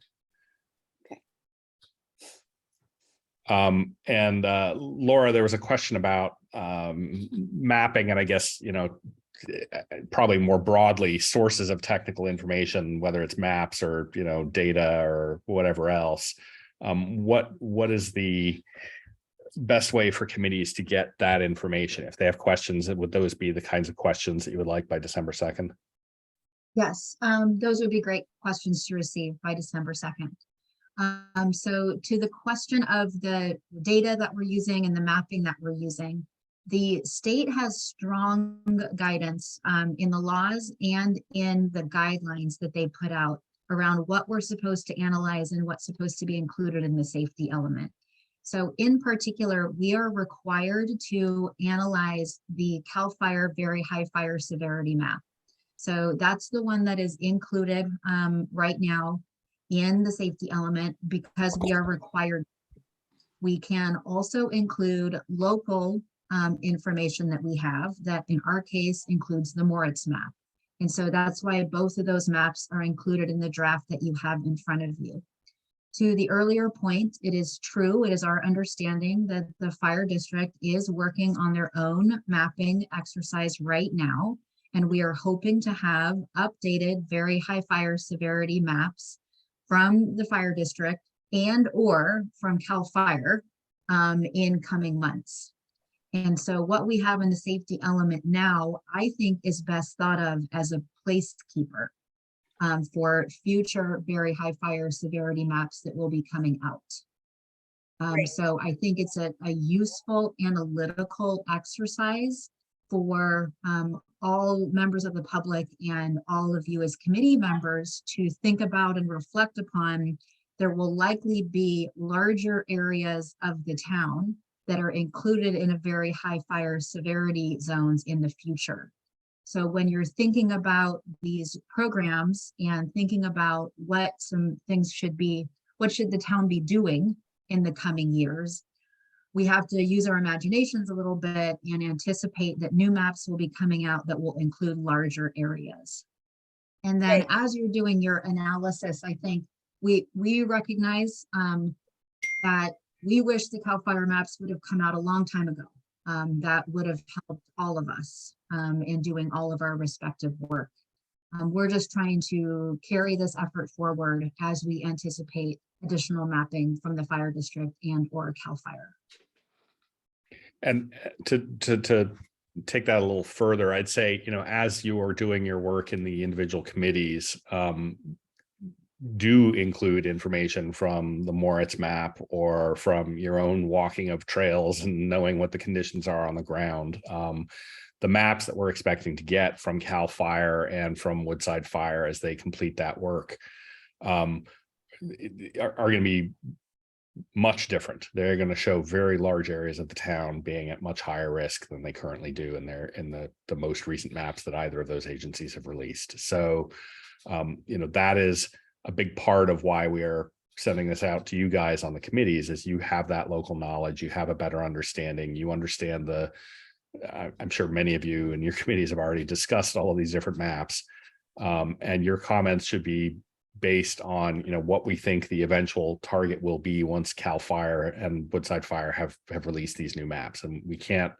And Laura, there was a question about mapping, and I guess, probably more broadly, sources of technical information, whether it's maps or, data or whatever else. What is the best way for committees to get that information? If they have questions, would those be the kinds of questions that you would like by December 2nd? Yes, those would be great questions to receive by December 2nd. So to the question of the data that we're using and the mapping that we're using, the state has strong guidance in the laws and in the guidelines that they put out around what we're supposed to analyze and what's supposed to be included in the safety element. So in particular, we are required to analyze the CAL FIRE very high fire severity map. So that's the one that is included right now in the safety element because we are required. We can also include local information that we have that in our case includes the Moritz map. And so that's why both of those maps are included in the draft that you have in front of you. To the earlier point, it is true, it is our understanding that the fire district is working on their own mapping exercise right now. And we are hoping to have updated very high fire severity maps from the fire district and or from CAL FIRE in coming months. And so what we have in the safety element now, I think is best thought of as a placekeeper for future very high fire severity maps that will be coming out. So I think it's a useful analytical exercise for all members of the public and all of you as committee members to think about and reflect upon. There will likely be larger areas of the town that are included in a very high fire severity zones in the future. So when you're thinking about these programs and thinking about what some things should be, what should the town be doing in the coming years, we have to use our imaginations a little bit and anticipate that new maps will be coming out that will include larger areas. And then as you're doing your analysis, I think we recognize that we wish the CAL FIRE maps would have come out a long time ago. That would have helped all of us in doing all of our respective work. We're just trying to carry this effort forward as we anticipate additional mapping from the fire district and or CAL FIRE. And to take that a little further, I'd say, as you are doing your work in the individual committees, do include information from the Moritz map or from your own walking of trails and knowing what the conditions are on the ground. The maps that we're expecting to get from CAL FIRE and from Woodside Fire as they complete that work are going to be much different. They're going to show very large areas of the town being at much higher risk than they currently do in the most recent maps that either of those agencies have released. So, that is a big part of why we are sending this out to you guys on the committees, is you have that local knowledge, you have a better understanding, you understand I'm sure many of you and your committees have already discussed all of these different maps, and your comments should be based on what we think the eventual target will be once CAL FIRE and Woodside Fire have released these new maps. And we can't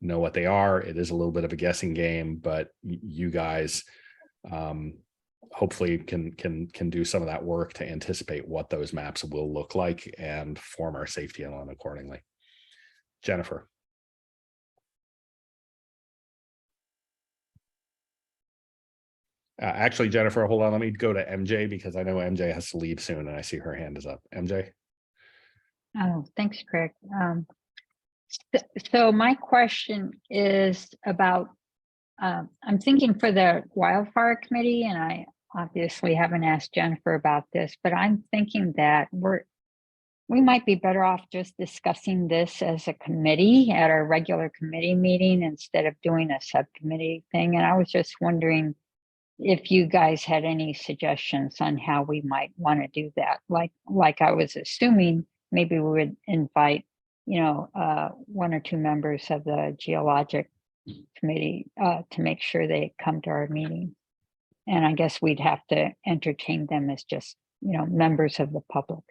know what they are. It is a little bit of a guessing game, but you guys hopefully can do some of that work to anticipate what those maps will look like and form our safety element accordingly. Jennifer. Actually, Jennifer, hold on. Let me go to MJ because I know MJ has to leave soon and I see her hand is up. MJ. Oh, thanks, Craig. So my question is about, I'm thinking for the Wildfire Committee, and I obviously haven't asked Jennifer about this, but I'm thinking that we might be better off just discussing this as a committee at our regular committee meeting instead of doing a subcommittee thing. And I was just wondering if you guys had any suggestions on how we might want to do that. Like I was assuming maybe we would invite, one or two members of the Geologic Committee to make sure they come to our meeting. And I guess we'd have to entertain them as just, members of the public.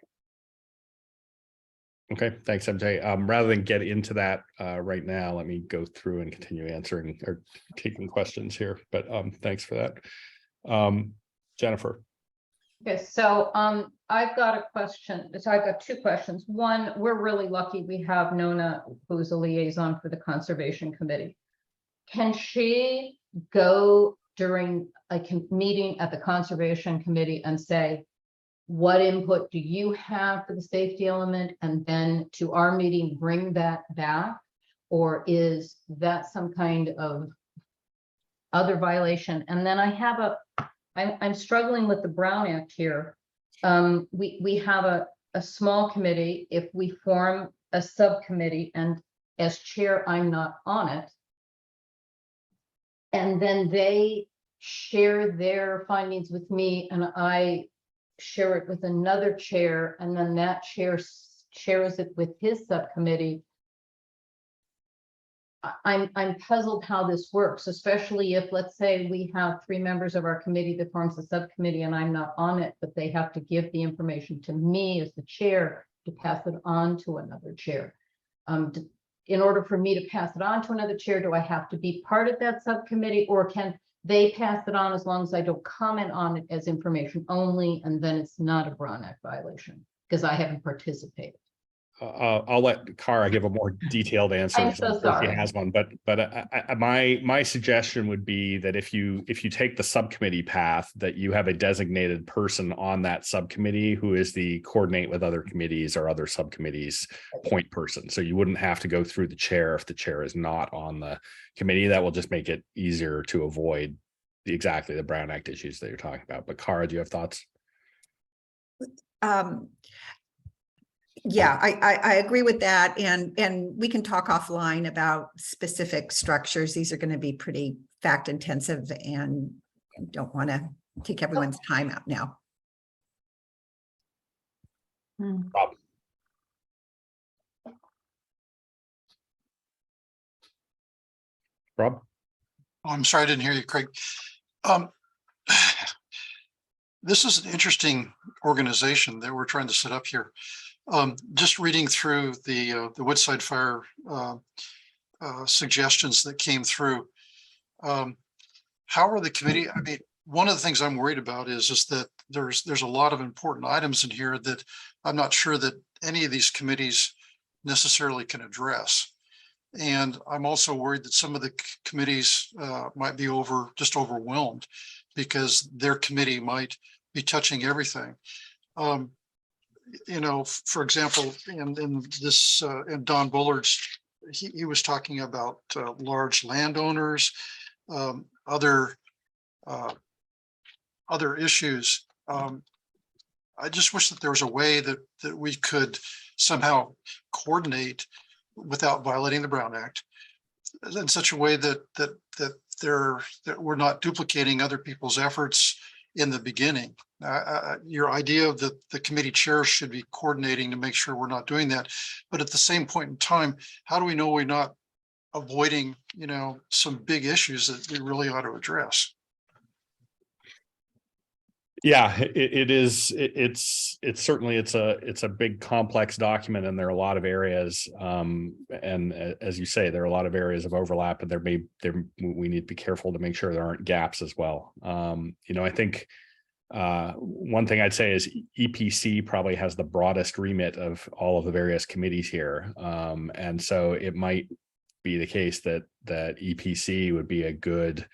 Okay, thanks, MJ. Rather than get into that right now, let me go through and continue answering or taking questions here. But thanks for that. Jennifer. Okay, so I've got a question. So I've got two questions. One, we're really lucky we have Nona, who's a liaison for the Conservation Committee. Can she go during a meeting at the Conservation Committee and say, what input do you have for the safety element, and then to our meeting bring that back? Or is that some kind of other violation? And then I have I'm struggling with the Brown Act here. We have a small committee. If we form a subcommittee, and as chair, I'm not on it, and then they share their findings with me, and I share it with another chair, and then that chair shares it with his subcommittee. I'm puzzled how this works, especially if, let's say, we have 3 members of our committee that forms a subcommittee and I'm not on it, but they have to give the information to me as the chair to pass it on to another chair. In order for me to pass it on to another chair, do I have to be part of that subcommittee, or can they pass it on as long as I don't comment on it as information only, and then it's not a Brown Act violation because I haven't participated? I'll let Cara give a more detailed answer. I'm so sure sorry. She has one, but my suggestion would be that if you take the subcommittee path, that you have a designated person on that subcommittee who is the coordinate with other committees or other subcommittees point person. So you wouldn't have to go through the chair if the chair is not on the committee. That will just make it easier to avoid exactly the Brown Act issues that you're talking about. But Cara, do you have thoughts? Yeah, I agree with that. And we can talk offline about specific structures. These are going to be pretty fact intensive, and don't want to take everyone's time out now. Rob. Rob? Oh, I'm sorry, I didn't hear you, Craig. This is an interesting organization that we're trying to set up here. Just reading through the Woodside Fire suggestions that came through. How are the committee? I mean, one of the things I'm worried about is that there's a lot of important items in here that I'm not sure that any of these committees necessarily can address. And I'm also worried that some of the committees might be just overwhelmed because their committee might be touching everything. For example, in Don Bullard's, he was talking about large landowners, other issues. I just wish that there was a way that we could somehow coordinate without violating the Brown Act in such a way that we're not duplicating other people's efforts in the beginning. Your idea of the committee chairs should be coordinating to make sure we're not doing that. But at the same point in time, how do we know we're not avoiding, some big issues that we really ought to address? Yeah, it is. It's certainly it's a big complex document, and there are a lot of areas. And as you say, there are a lot of areas of overlap, and we need to be careful to make sure there aren't gaps as well. I think one thing I'd say is EPC probably has the broadest remit of all of the various committees here, and so it might be the case that EPC would be a good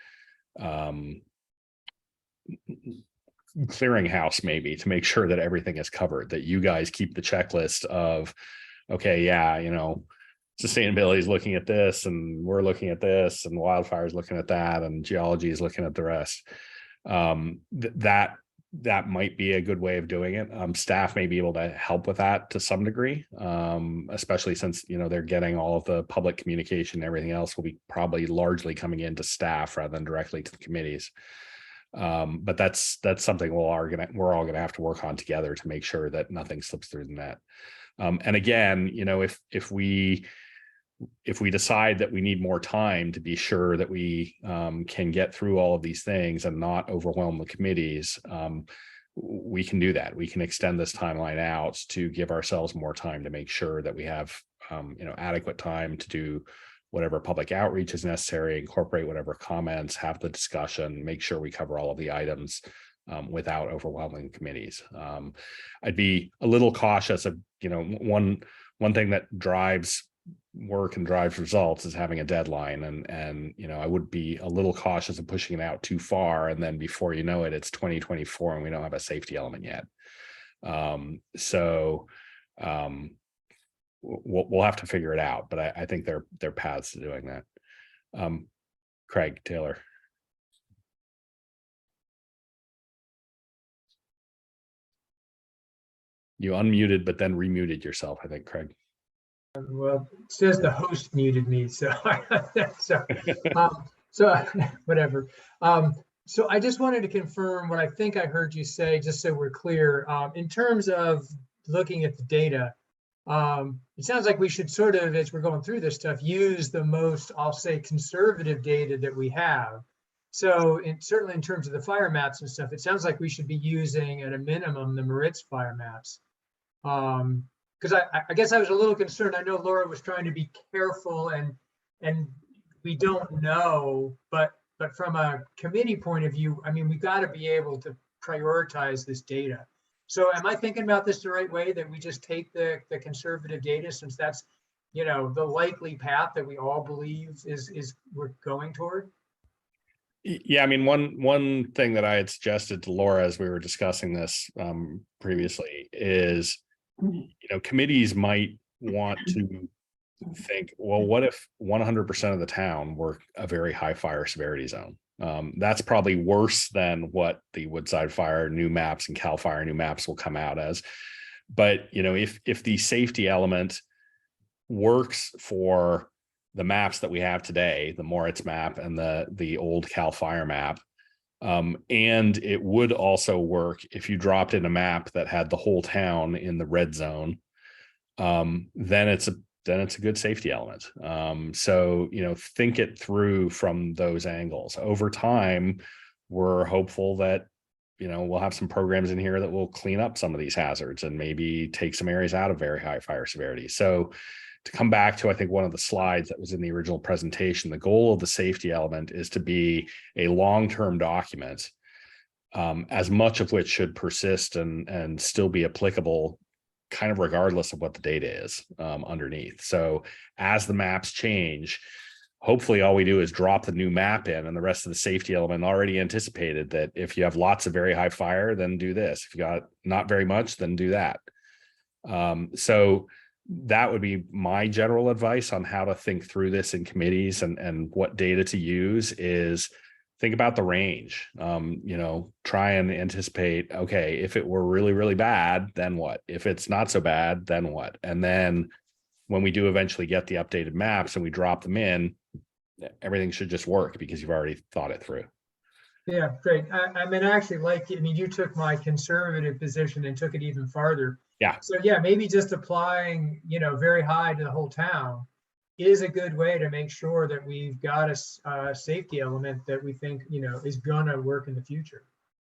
clearinghouse maybe to make sure that everything is covered, that you guys keep the checklist of, okay, yeah, sustainability is looking at this and we're looking at this and wildfire is looking at that and geology is looking at the rest. That might be a good way of doing it. Staff may be able to help with that to some degree, especially since they're getting all of the public communication and everything else will be probably largely coming into staff rather than directly to the committees. But that's something we're all gonna have to work on together to make sure that nothing slips through the net. And again, if we decide that we need more time to be sure that we can get through all of these things and not overwhelm the committees, we can do that. We can extend this timeline out to give ourselves more time to make sure that we have adequate time to do whatever public outreach is necessary, incorporate whatever comments, have the discussion, make sure we cover all of the items without overwhelming committees. I'd be a little cautious of, one thing that drives work and drives results is having a deadline. And I would be a little cautious of pushing it out too far. And then before you know it, it's 2024 and we don't have a safety element yet. We'll have to figure it out, but I think there are paths to doing that. Craig Taylor. You unmuted, but then remuted yourself, I think, Craig. Well, it says the host muted me, so whatever. So I just wanted to confirm what I think I heard you say, just so we're clear. In terms of looking at the data, it sounds like we should sort of, as we're going through this stuff, use the most, I'll say, conservative data that we have. So certainly in terms of the fire maps and stuff, it sounds like we should be using at a minimum the Moritz fire maps. Because I guess I was a little concerned. I know Laura was trying to be careful and we don't know, but from a committee point of view, I mean, we got to be able to prioritize this data. So am I thinking about this the right way, that we just take the conservative data, since that's, the likely path that we all believe is we're going toward? Yeah, I mean, one thing that I had suggested to Laura as we were discussing this previously is, committees might want to think, well, what if 100% of the town were a very high fire severity zone? That's probably worse than what the Woodside Fire new maps and Cal Fire new maps will come out as. But, if the safety element works for the maps that we have today, the Moritz map and the old Cal Fire map, and it would also work if you dropped in a map that had the whole town in the red zone, then it's a good safety element. So, think it through from those angles. Over time, we're hopeful that, we'll have some programs in here that will clean up some of these hazards and maybe take some areas out of very high fire severity. So to come back to, I think, one of the slides that was in the original presentation, the goal of the safety element is to be a long-term document, as much of which should persist and still be applicable, kind of regardless of what the data is underneath. So as the maps change, hopefully all we do is drop the new map in, and the rest of the safety element already anticipated that if you have lots of very high fire, then do this. If you got not very much, then do that. So that would be my general advice on how to think through this in committees, and what data to use is think about the range. Try and anticipate, okay, if it were really, really bad, then what? If it's not so bad, then what? And then when we do eventually get the updated maps and we drop them in, everything should just work because you've already thought it through. Yeah, great. I mean, I actually like it. I mean, you took my conservative position and took it even farther. Yeah. So yeah, maybe just applying, very high to the whole town is a good way to make sure that we've got a safety element that we think, is gonna work in the future.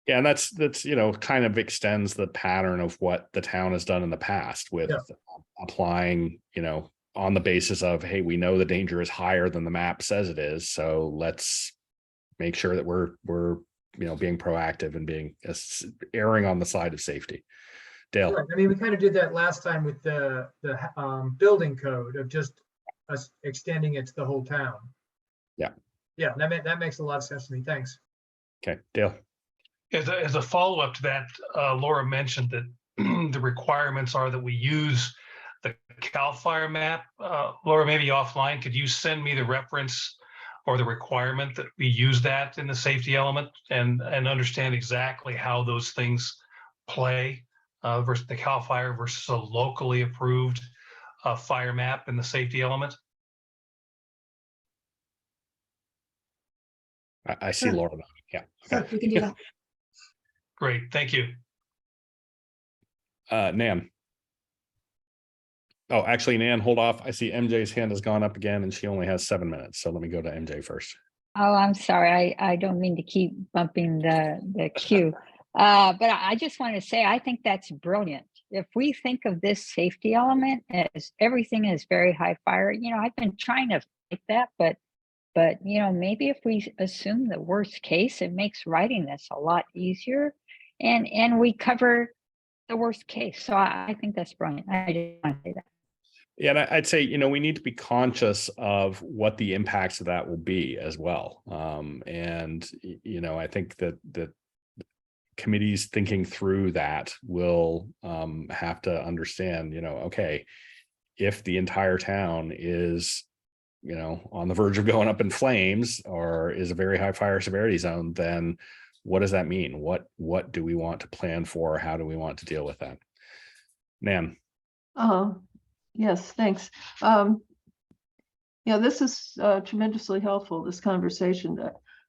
Yeah, and that's, you know, kind of extends the pattern of what the town has done in the past with applying, you know, on the basis of, hey, we know the danger is higher than the map says it is, so let's make sure that we're you know, being proactive and being erring on the side of safety. Dale. Right. I mean, we kind of did that last time with the building code of just us extending it to the whole town. Yeah. Yeah, that makes a lot of sense to me. Thanks. Okay, Dale. As a follow-up to that, Laura mentioned that the requirements are that we use the CAL FIRE map. Laura, maybe offline, could you send me the reference or the requirement that we use that in the safety element and understand exactly how those things play versus the CAL FIRE versus a locally approved fire map in the safety element? I see Sure. Laura. Yeah. Sure, we can do that. Great, thank you. Nan. Oh, actually, Nan, hold off. I see MJ's hand has gone up again and she only has 7 minutes. So let me go to MJ first. Oh, I'm sorry. I don't mean to keep bumping the queue. But I just want to say, I think that's brilliant. If we think of this safety element as everything is very high fire, you know, I've been trying to fight that, but you know, maybe if we assume the worst case, it makes writing this a lot easier, and we cover the worst case. So I think that's brilliant. I just want to say that. Yeah, and I'd say, you know, we need to be conscious of what the impacts of that will be as well. And, you know, I think that committees thinking through that will have to understand, you know, okay, if the entire town is, you know, on the verge of going up in flames or is a very high fire severity zone, then what does that mean? What do we want to plan for? How do we want to deal with that? Nan. Yes, thanks. Yeah, this is tremendously helpful, this conversation,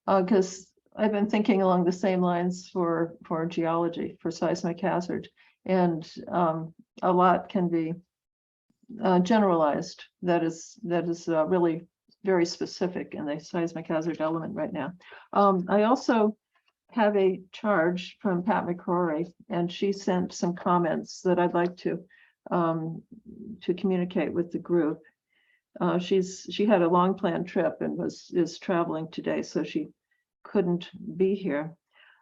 because I've been thinking along the same lines for geology, for seismic hazard, and a lot can be generalized that is really very specific in the seismic hazard element right now. I also have a charge from Pat McCrory, and she sent some comments that I'd like to communicate with the group. She had a long planned trip and is traveling today, so she couldn't be here.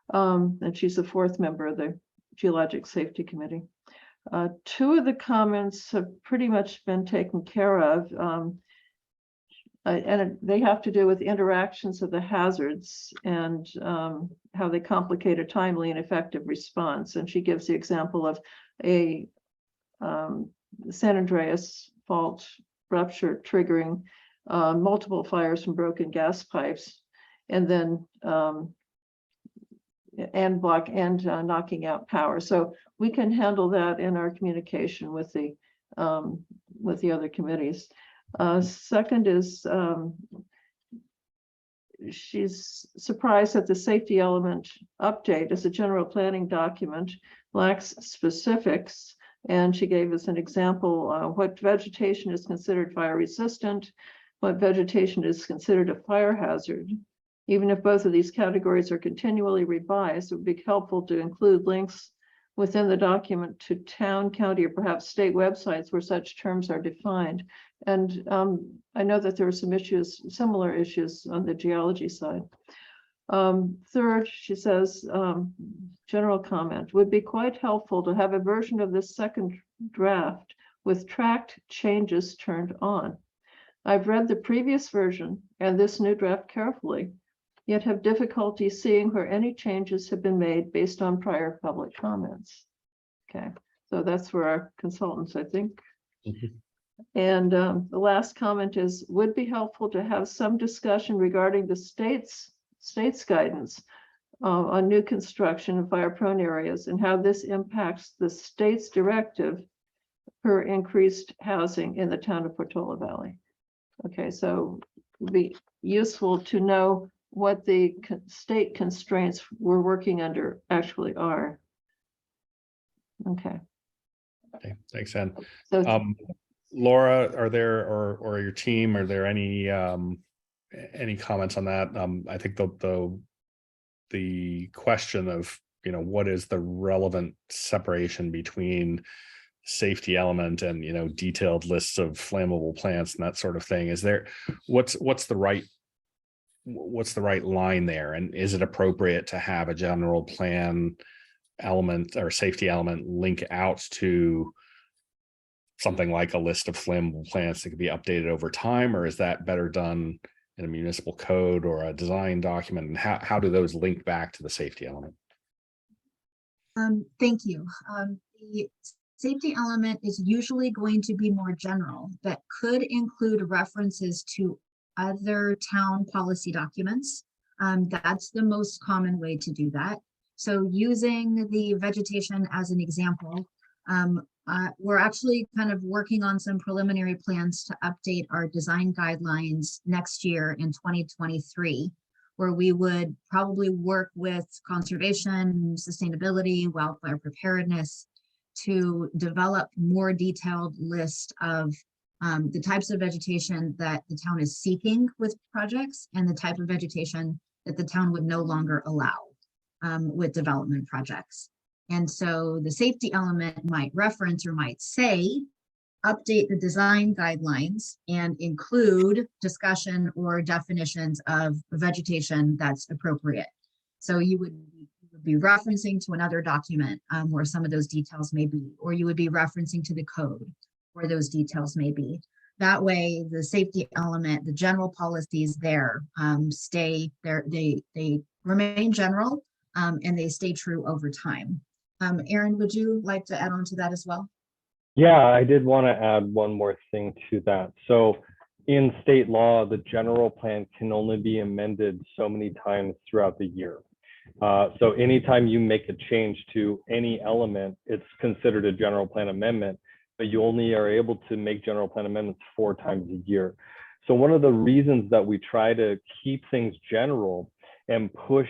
And she's the fourth member of the Geologic Safety Committee. Two of the comments have pretty much been taken care of, and they have to do with the interactions of the hazards and how they complicate a timely and effective response. And she gives the example of a San Andreas fault rupture triggering multiple fires from broken gas pipes, and then knocking out power. So we can handle that in our communication with the other committees. Second is she's surprised that the safety element update as a general planning document lacks specifics. And she gave us an example, what vegetation is considered fire resistant, what vegetation is considered a fire hazard. Even if both of these categories are continually revised, it would be helpful to include links within the document to town, county, or perhaps state websites where such terms are defined. And I know that there are some issues, similar issues on the geology side. Third, she says, general comment, would be quite helpful to have a version of this second draft with tracked changes turned on. I've read the previous version and this new draft carefully, yet have difficulty seeing where any changes have been made based on prior public comments. Okay, so that's where our consultants, I think. And the last comment is, would be helpful to have some discussion regarding the state's guidance on new construction in fire-prone areas and how this impacts the state's directive for increased housing in the town of Portola Valley. Okay, so it would be useful to know what the state constraints we're working under actually are. Okay. Okay, thanks, Ann. So Laura, are there or your team, are there any comments on that? I think the question of what is the relevant separation between safety element and, detailed lists of flammable plants and that sort of thing? Is there, what's the right line there? And is it appropriate to have a general plan element or safety element link out to something like a list of flammable plants that could be updated over time? Or is that better done in a municipal code or a design document? And how do those link back to the safety element? Thank you. The safety element is usually going to be more general, but could include references to other town policy documents. That's the most common way to do that. So using the vegetation as an example, we're actually kind of working on some preliminary plans to update our design guidelines next year in 2023, where we would probably work with conservation, sustainability, wildfire preparedness to develop more detailed list of the types of vegetation that the town is seeking with projects and the type of vegetation that the town would no longer allow with development projects. And so the safety element might reference or might say, update the design guidelines and include discussion or definitions of vegetation that's appropriate. So you would be referencing to another document where some of those details may be, or you would be referencing to the code where those details may be. That way, the safety element, the general policies there stay there, they remain general and they stay true over time. Aaron, would you like to add on to that as well? Yeah, I did want to add one more thing to that. So in state law, the general plan can only be amended so many times throughout the year. So anytime you make a change to any element, it's considered a general plan amendment, but you only are able to make general plan amendments 4 times a year. So one of the reasons that we try to keep things general and push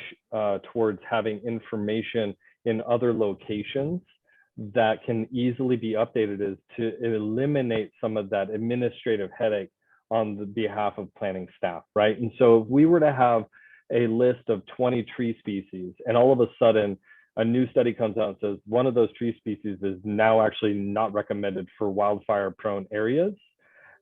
towards having information in other locations that can easily be updated is to eliminate some of that administrative headache on the behalf of planning staff, right? And so if we were to have a list of 20 tree species and all of a sudden a new study comes out and says one of those tree species is now actually not recommended for wildfire prone areas,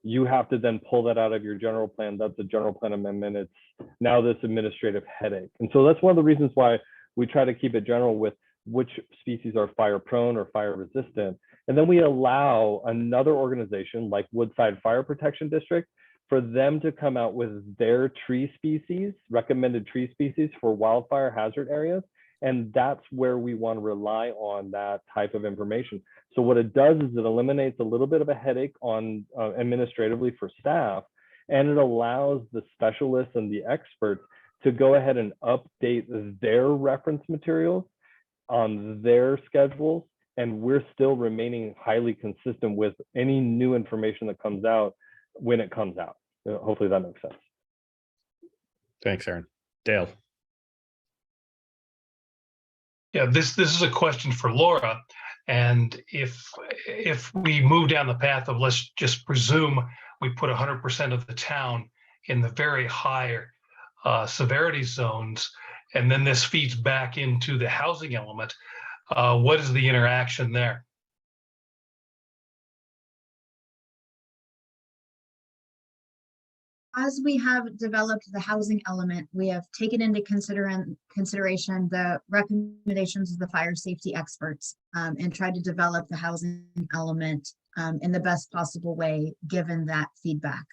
you have to then pull that out of your general plan. That's a general plan amendment. It's now this administrative headache. And so that's one of the reasons why we try to keep it general with which species are fire prone or fire resistant. And then we allow another organization like Woodside Fire Protection District for them to come out with their tree species, recommended tree species for wildfire hazard areas. And that's where we want to rely on that type of information. So what it does is it eliminates a little bit of a headache on administratively for staff, and it allows the specialists and the experts to go ahead and update their reference materials on their schedules, and we're still remaining highly consistent with any new information that comes out when it comes out. Hopefully that makes sense. Thanks, Aaron. Dale. Yeah, this is a question for Laura. And if we move down the path of, let's just presume we put 100% of the town in the very high severity zones, and then this feeds back into the housing element, what is the interaction there? As we have developed the housing element, we have taken into consideration the recommendations of the fire safety experts and tried to develop the housing element in the best possible way, given that feedback.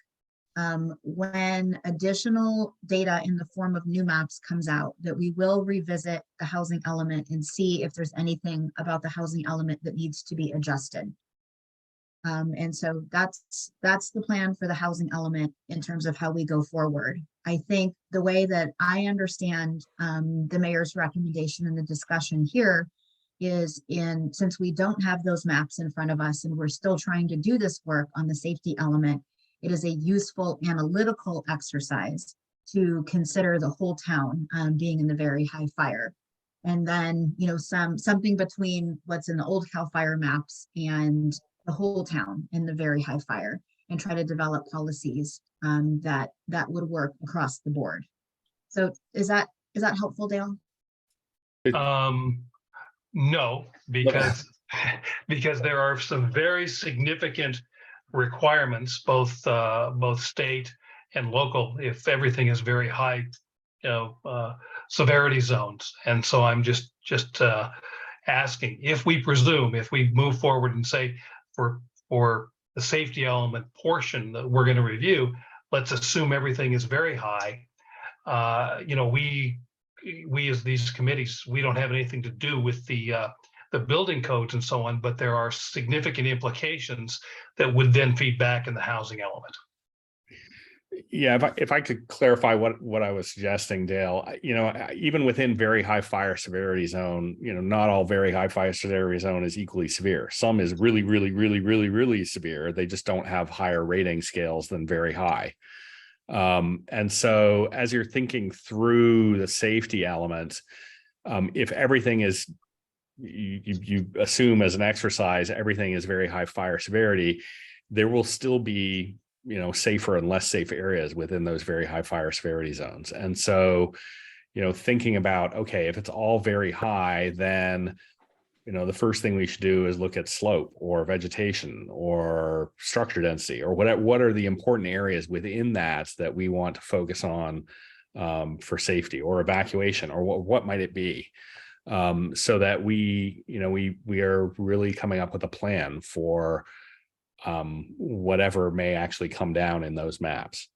When additional data in the form of new maps comes out, that we will revisit the housing element and see if there's anything about the housing element that needs to be adjusted. And so that's the plan for the housing element in terms of how we go forward. I think the way that I understand the mayor's recommendation and the discussion here is since we don't have those maps in front of us and we're still trying to do this work on the safety element, it is a useful analytical exercise to consider the whole town being in the very high fire. And then, something between what's in the old CAL FIRE maps and the whole town in the very high fire, and try to develop policies that would work across the board. So is that helpful, Dale? No, because because there are some very significant requirements, both state and local, if everything is very high, severity zones. And so I'm just asking, if we move forward and say for the safety element portion that we're going to review, let's assume everything is very high. We as these committees, we don't have anything to do with the building codes and so on, but there are significant implications that would then feed back in the housing element. Yeah, if I could clarify what I was suggesting, Dale, even within very high fire severity zone, not all very high fire severity zone is equally severe. Some is really, really, really, really, really severe. They just don't have higher rating scales than very high. And so as you're thinking through the safety element, if everything is, you assume as an exercise, everything is very high fire severity, there will still be safer and less safe areas within those very high fire severity zones. And so, thinking about, okay, if it's all very high, then, the first thing we should do is look at slope or vegetation or structure density or what are the important areas within that we want to focus on for safety or evacuation, or what might it be? So that we are really coming up with a plan for whatever may actually come down in those maps.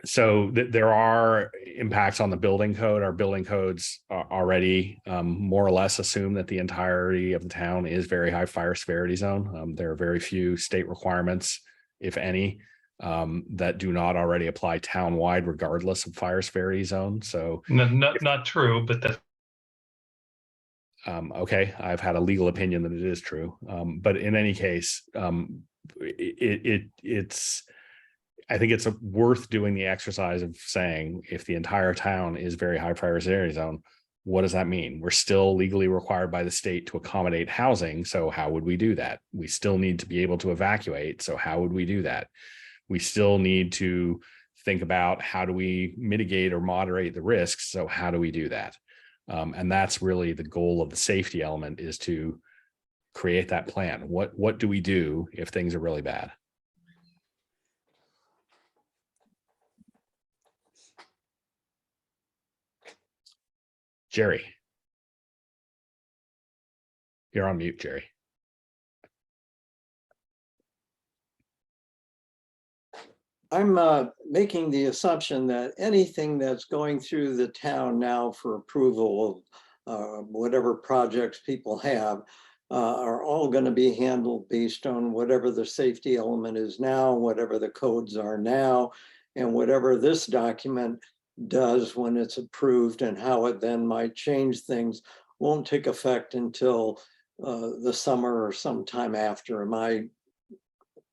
So there are impacts on the building code. Our building codes are already more or less assume that the entirety of the town is very high fire severity zone. There are very few state requirements, if any, that do not already apply town-wide regardless of fire severity zone. So not true, but that's okay, I've had a legal opinion that it is true. But in any case, I think it's worth doing the exercise of saying, if the entire town is very high fire severity zone, what does that mean? We're still legally required by the state to accommodate housing. So how would we do that? We still need to be able to evacuate. So how would we do that? We still need to think about how do we mitigate or moderate the risks. So how do we do that? And that's really the goal of the safety element, is to create that plan. What do we do if things are really bad? Jerry. You're on mute, Jerry. I'm making the assumption that anything that's going through the town now for approval of whatever projects people have are all going to be handled based on whatever the safety element is now, whatever the codes are now, and whatever this document does when it's approved, and how it then might change things won't take effect until the summer or sometime after. Am I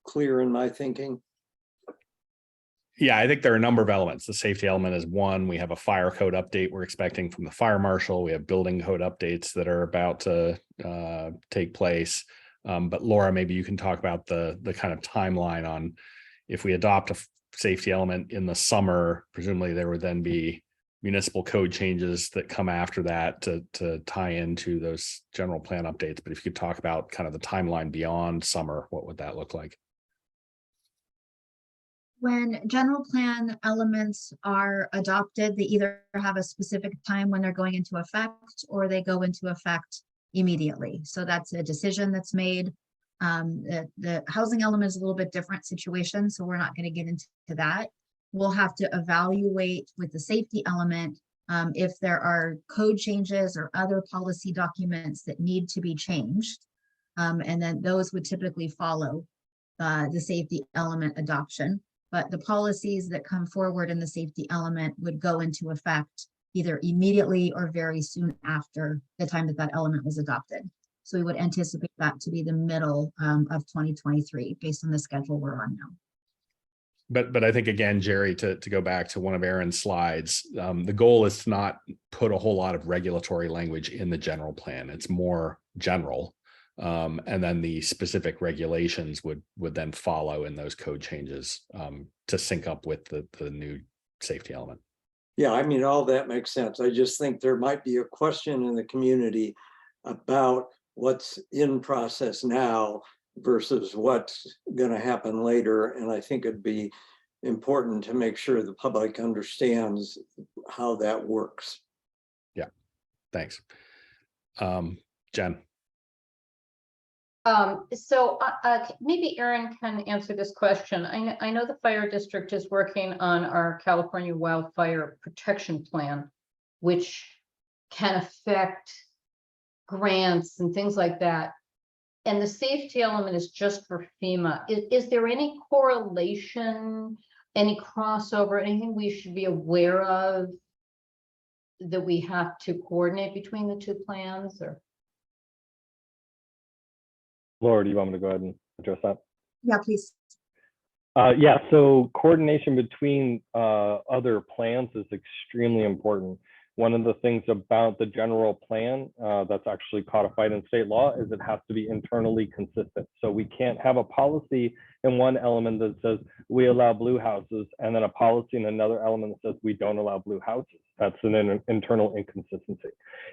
clear in my thinking? Yeah, I think there are a number of elements. The safety element is one. We have a fire code update we're expecting from the fire marshal. We have building code updates that are about to take place. But Laura, maybe you can talk about the kind of timeline on, if we adopt a safety element in the summer, presumably there would then be municipal code changes that come after that to tie into those general plan updates. But if you could talk about kind of the timeline beyond summer, what would that look like? When general plan elements are adopted, they either have a specific time when they're going into effect, or they go into effect immediately. So that's a decision that's made. The housing element is a little bit different situation, so we're not going to get into that. We'll have to evaluate with the safety element if there are code changes or other policy documents that need to be changed. And then those would typically follow the safety element adoption. But the policies that come forward in the safety element would go into effect either immediately or very soon after the time that that element was adopted. So we would anticipate that to be the middle of 2023 based on the schedule we're on now. But I think, again, Jerry, to go back to one of Aaron's slides, the goal is to not put a whole lot of regulatory language in the general plan. It's more general. And then the specific regulations would then follow in those code changes to sync up with the new safety element. Yeah, I mean, all that makes sense. I just think there might be a question in the community about what's in process now versus what's going to happen later. And I think it'd be important to make sure the public understands how that works. Yeah, thanks. Jen. So maybe Erin can answer this question. I know the fire district is working on our California Wildfire Protection Plan, which can affect grants and things like that. And the safety element is just for FEMA. Is there any correlation, any crossover, anything we should be aware of that we have to coordinate between the two plans, or? Laura, do you want me to go ahead and address that? Yeah, please. Yeah, so coordination between other plans is extremely important. One of the things about the general plan that's actually codified in state law is it has to be internally consistent. So we can't have a policy in one element that says we allow blue houses and then a policy in another element that says we don't allow blue houses. That's an internal inconsistency.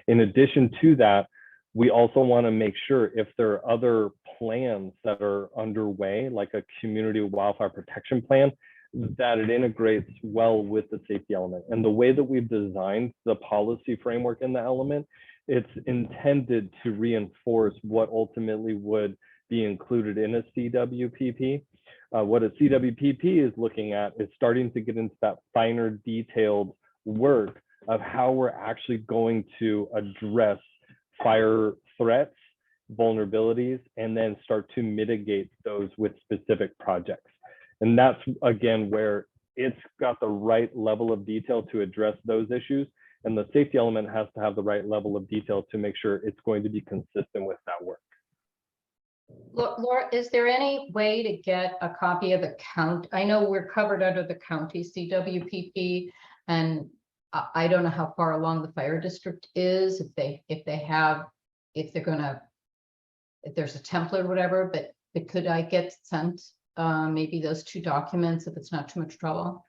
In addition to that, we also want to make sure if there are other plans that are underway, like a community wildfire protection plan, that it integrates well with the safety element. And the way that we've designed the policy framework in the element, it's intended to reinforce what ultimately would be included in a CWPP. What a CWPP is looking at is starting to get into that finer detailed work of how we're actually going to address fire threats, vulnerabilities, and then start to mitigate those with specific projects. And that's, again, where it's got the right level of detail to address those issues. And the safety element has to have the right level of detail to make sure it's going to be consistent with that work. Laura, is there any way to get a copy of the count? I know we're covered under the county CWPP, and I don't know how far along the fire district is, if there's a template or whatever, but could I get sent maybe those two documents if it's not too much trouble?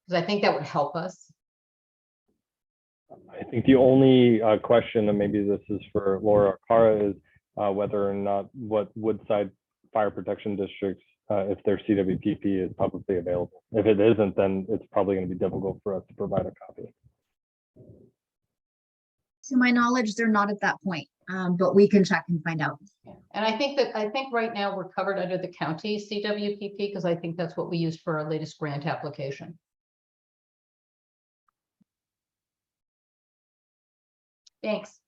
Because I think that would help us. I think the only question, and maybe this is for Laura or Cara, is whether or not what Woodside Fire Protection Districts, if their CWPP is publicly available. If it isn't, then it's probably going to be difficult for us to provide a copy. To my knowledge, they're not at that point, but we can check and find out. Yeah. And I think right now we're covered under the county CWPP because I think that's what we used for our latest grant application. Thanks.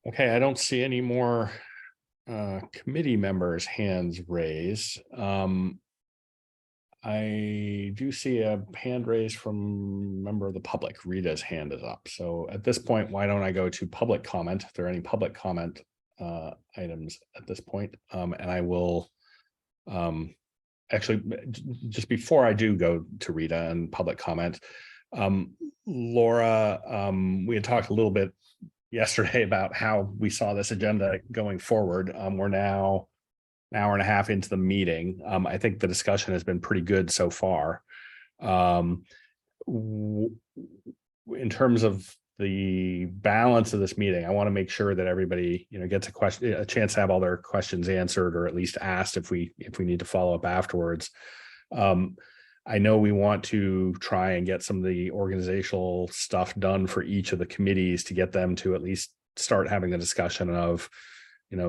Okay, I don't see any more committee members' hands raised. I do see a hand raised from a member of the public. Rita's hand is up. So at this point, why don't I go to public comment? If there are any public comment items at this point, and I will actually, just before I do go to Rita and public comment, Laura, we had talked a little bit yesterday about how we saw this agenda going forward. We're now an hour and a half into the meeting. I think the discussion has been pretty good so far. In terms of the balance of this meeting, I want to make sure that everybody, gets a chance to have all their questions answered, or at least asked if we need to follow up afterwards. I know we want to try and get some of the organizational stuff done for each of the committees to get them to at least start having the discussion of,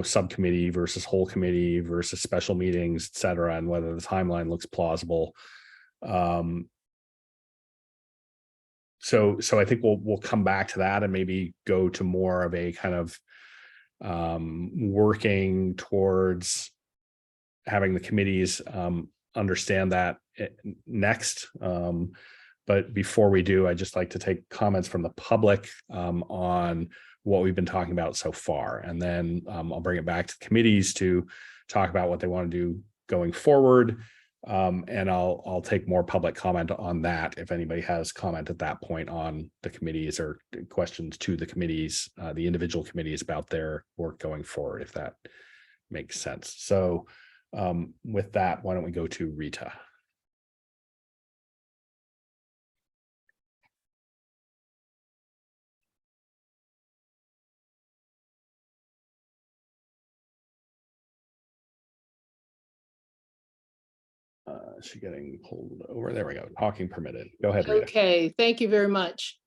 subcommittee versus whole committee versus special meetings, et cetera, and whether the timeline looks plausible. So I think we'll come back to that and maybe go to more of a kind of working towards having the committees understand that next. But before we do, I'd just like to take comments from the public on what we've been talking about so far. And then I'll bring it back to the committees to talk about what they want to do going forward. And I'll take more public comment on that if anybody has comment at that point on the committees or questions to the committees, the individual committees about their work going forward, if that makes sense. So with that, why don't we go to Rita? Is she getting pulled over? There we go. Talking permitted. Go ahead, Rita. Okay, thank you very much.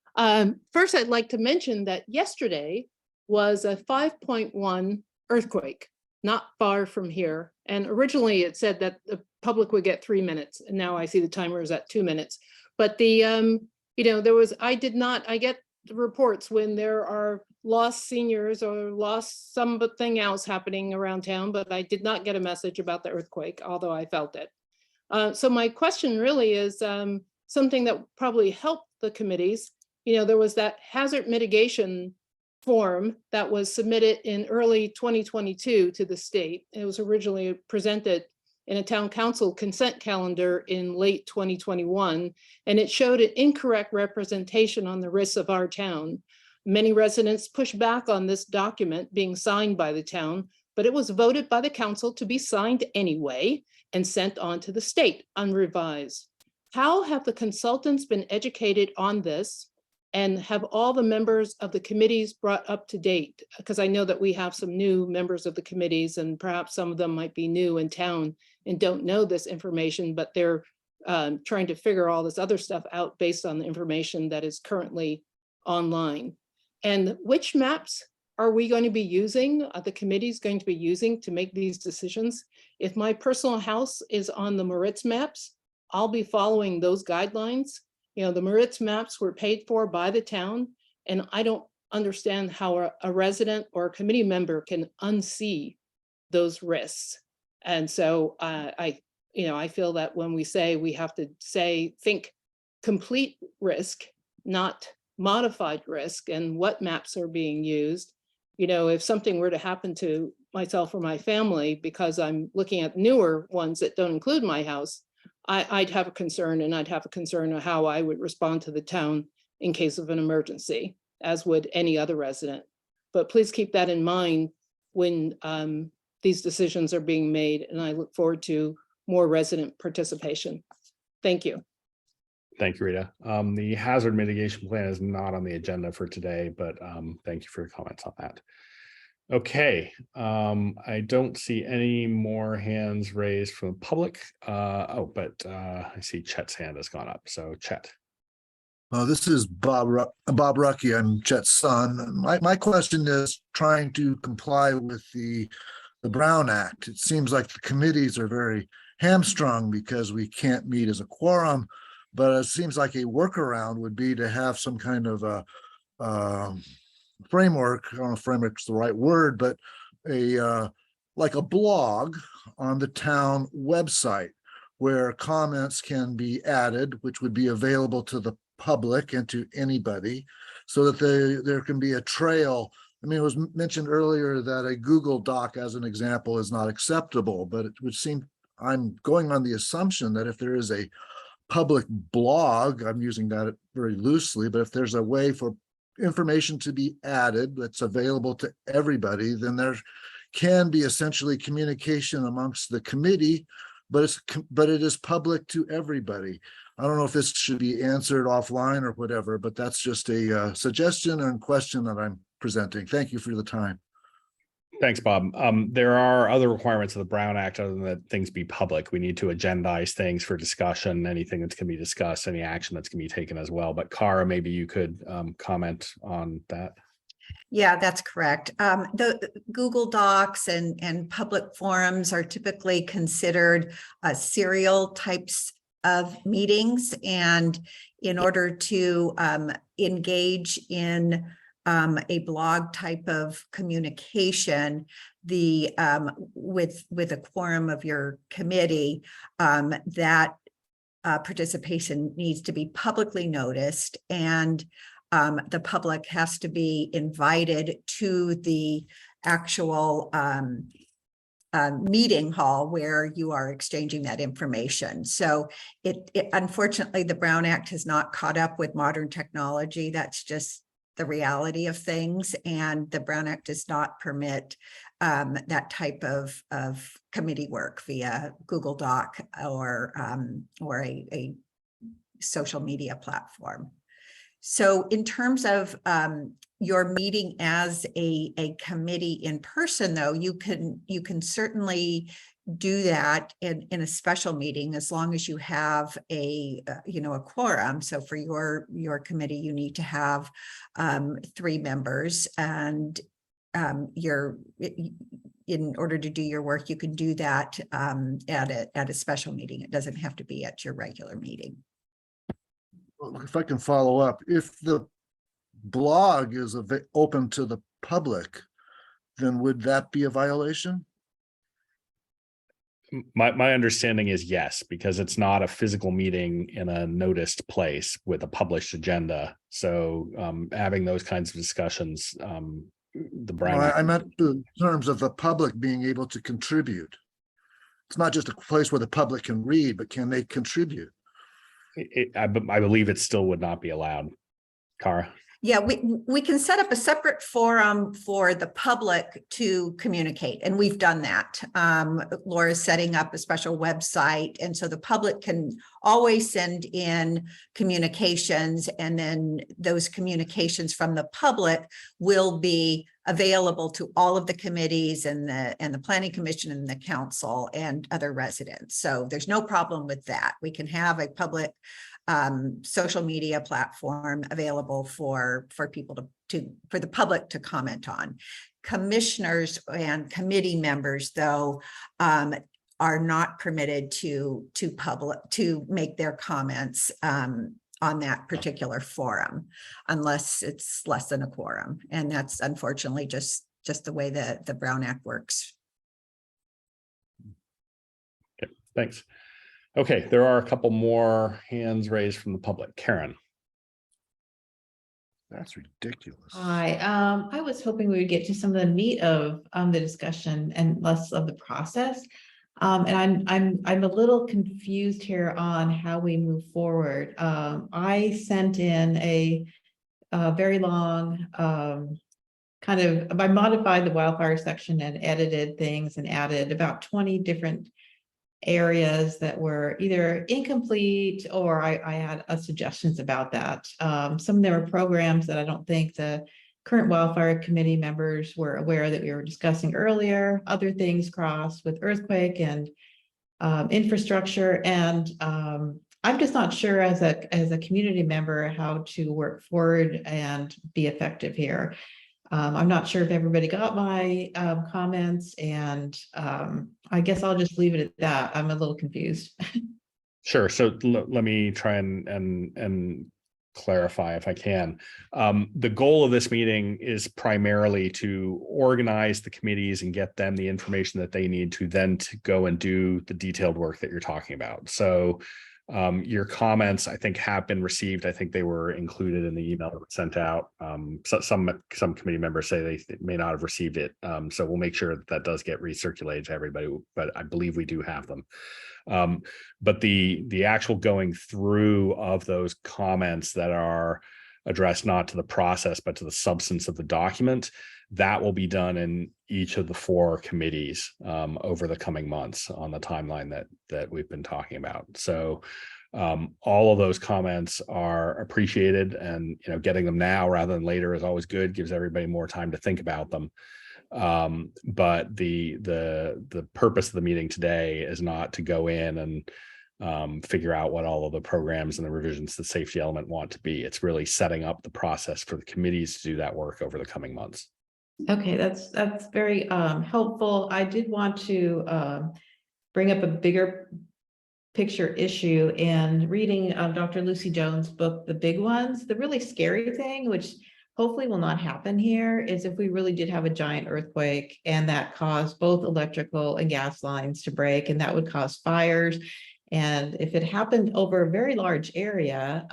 First, I'd like to mention that yesterday was a 5.1 earthquake, not far from here. And originally it said that the public would get 3 minutes, and now I see the timer is at 2 minutes. But the, I get the reports when there are lost seniors or lost something else happening around town, but I did not get a message about the earthquake, although I felt it. So my question really is something that probably helped the committees. There was that hazard mitigation form that was submitted in early 2022 to the state. It was originally presented in a town council consent calendar in late 2021, and it showed an incorrect representation on the risks of our town. Many residents pushed back on this document being signed by the town, but it was voted by the council to be signed anyway and sent on to the state unrevised. How have the consultants been educated on this, and have all the members of the committees brought up to date? Because I know that we have some new members of the committees, and perhaps some of them might be new in town and don't know this information, but they're trying to figure all this other stuff out based on the information that is currently online. And which maps are we going to be using, the committee's going to be using to make these decisions? If my personal house is on the Moritz maps, I'll be following those guidelines. The Moritz maps were paid for by the town, and I don't understand how a resident or a committee member can unsee those risks. And so I feel that when we say we have to think complete risk, not modified risk, and what maps are being used. If something were to happen to myself or my family, because I'm looking at newer ones that don't include my house, I'd have a concern, and I'd have a concern of how I would respond to the town in case of an emergency, as would any other resident. But please keep that in mind when these decisions are being made, and I look forward to more resident participation. Thank you. Thank you, Rita. The hazard mitigation plan is not on the agenda for today, but thank you for your comments on that. Okay, I don't see any more hands raised from the public. But I see Chet's hand has gone up. So Chet. This is Bob Rucky. I'm Chet's son. My question is trying to comply with the Brown Act. It seems like the committees are very hamstrung because we can't meet as a quorum, but it seems like a workaround would be to have some kind of a framework. I don't know if framework's the right word, but like a blog on the town website where comments can be added, which would be available to the public and to anybody, so that there can be a trail. I mean, it was mentioned earlier that a Google Doc, as an example, is not acceptable, but it would seem, I'm going on the assumption that if there is a public blog, I'm using that very loosely, but if there's a way for information to be added that's available to everybody, then there can be essentially communication amongst the committee, but it is public to everybody. I don't know if this should be answered offline or whatever, but that's just a suggestion and question that I'm presenting. Thank you for the time. Thanks, Bob. There are other requirements of the Brown Act other than that things be public. We need to agendize things for discussion, anything that's going to be discussed, any action that's going to be taken as well. But Cara, maybe you could comment on that. Yeah, that's correct. The Google Docs and public forums are typically considered serial types of meetings. And in order to engage in a blog type of communication, with a quorum of your committee, that participation needs to be publicly noticed, and the public has to be invited to the actual meeting hall where you are exchanging that information. So it unfortunately, the Brown Act has not caught up with modern technology. That's just the reality of things, and the Brown Act does not permit that type of committee work via Google Doc or a social media platform. So in terms of your meeting as a committee in person, though, you can certainly do that in a special meeting as long as you have a quorum. So for your committee, you need to have 3 members, and in order to do your work, you can do that at a special meeting. It doesn't have to be at your regular meeting. Well, if I can follow up, if the blog is open to the public, then would that be a violation? My understanding is yes, because it's not a physical meeting in a noticed place with a published agenda. So having those kinds of discussions, the Brown Act. I meant in terms of the public being able to contribute. It's not just a place where the public can read, but can they contribute? I believe it still would not be allowed. Cara? Yeah, we can set up a separate forum for the public to communicate, and we've done that. Laura's setting up a special website, and so the public can always send in communications, and then those communications from the public will be available to all of the committees and the Planning Commission and the council and other residents. So there's no problem with that. We can have a public social media platform available for people for the public to comment on. Commissioners and committee members, though, are not permitted to make their comments on that particular forum unless it's less than a quorum, and that's unfortunately just the way the Brown Act works. Okay, thanks. Okay, there are a couple more hands raised from the public. Karen. That's ridiculous. Hi, I was hoping we would get to some of the meat of the discussion and less of the process. And I'm a little confused here on how we move forward. I sent in a very long I modified the wildfire section and edited things and added about 20 different areas that were either incomplete or I had suggestions about that. Some of them were programs that I don't think the current wildfire committee members were aware that we were discussing earlier. Other things crossed with earthquake and infrastructure. And I'm just not sure as a community member how to work forward and be effective here. I'm not sure if everybody got my comments, and I guess I'll just leave it at that. I'm a little confused. Sure. So let me try and clarify if I can. The goal of this meeting is primarily to organize the committees and get them the information that they need to then to go and do the detailed work that you're talking about. So your comments, I think, have been received. I think they were included in the email that was sent out. So some committee members say they may not have received it. So we'll make sure that does get recirculated to everybody, but I believe we do have them. But the actual going through of those comments that are addressed not to the process, but to the substance of the document, that will be done in each of the 4 committees over the coming months on the timeline that we've been talking about. So all of those comments are appreciated, and getting them now rather than later is always good, gives everybody more time to think about them. But the purpose of the meeting today is not to go in and figure out what all of the programs and the revisions to the safety element want to be. It's really setting up the process for the committees to do that work over the coming months. Okay, that's very helpful. I did want to bring up a bigger picture issue, and reading Dr. Lucy Jones' book, The Big Ones. The really scary thing, which hopefully will not happen here, is if we really did have a giant earthquake and that caused both electrical and gas lines to break, and that would cause fires. And if it happened over a very large area,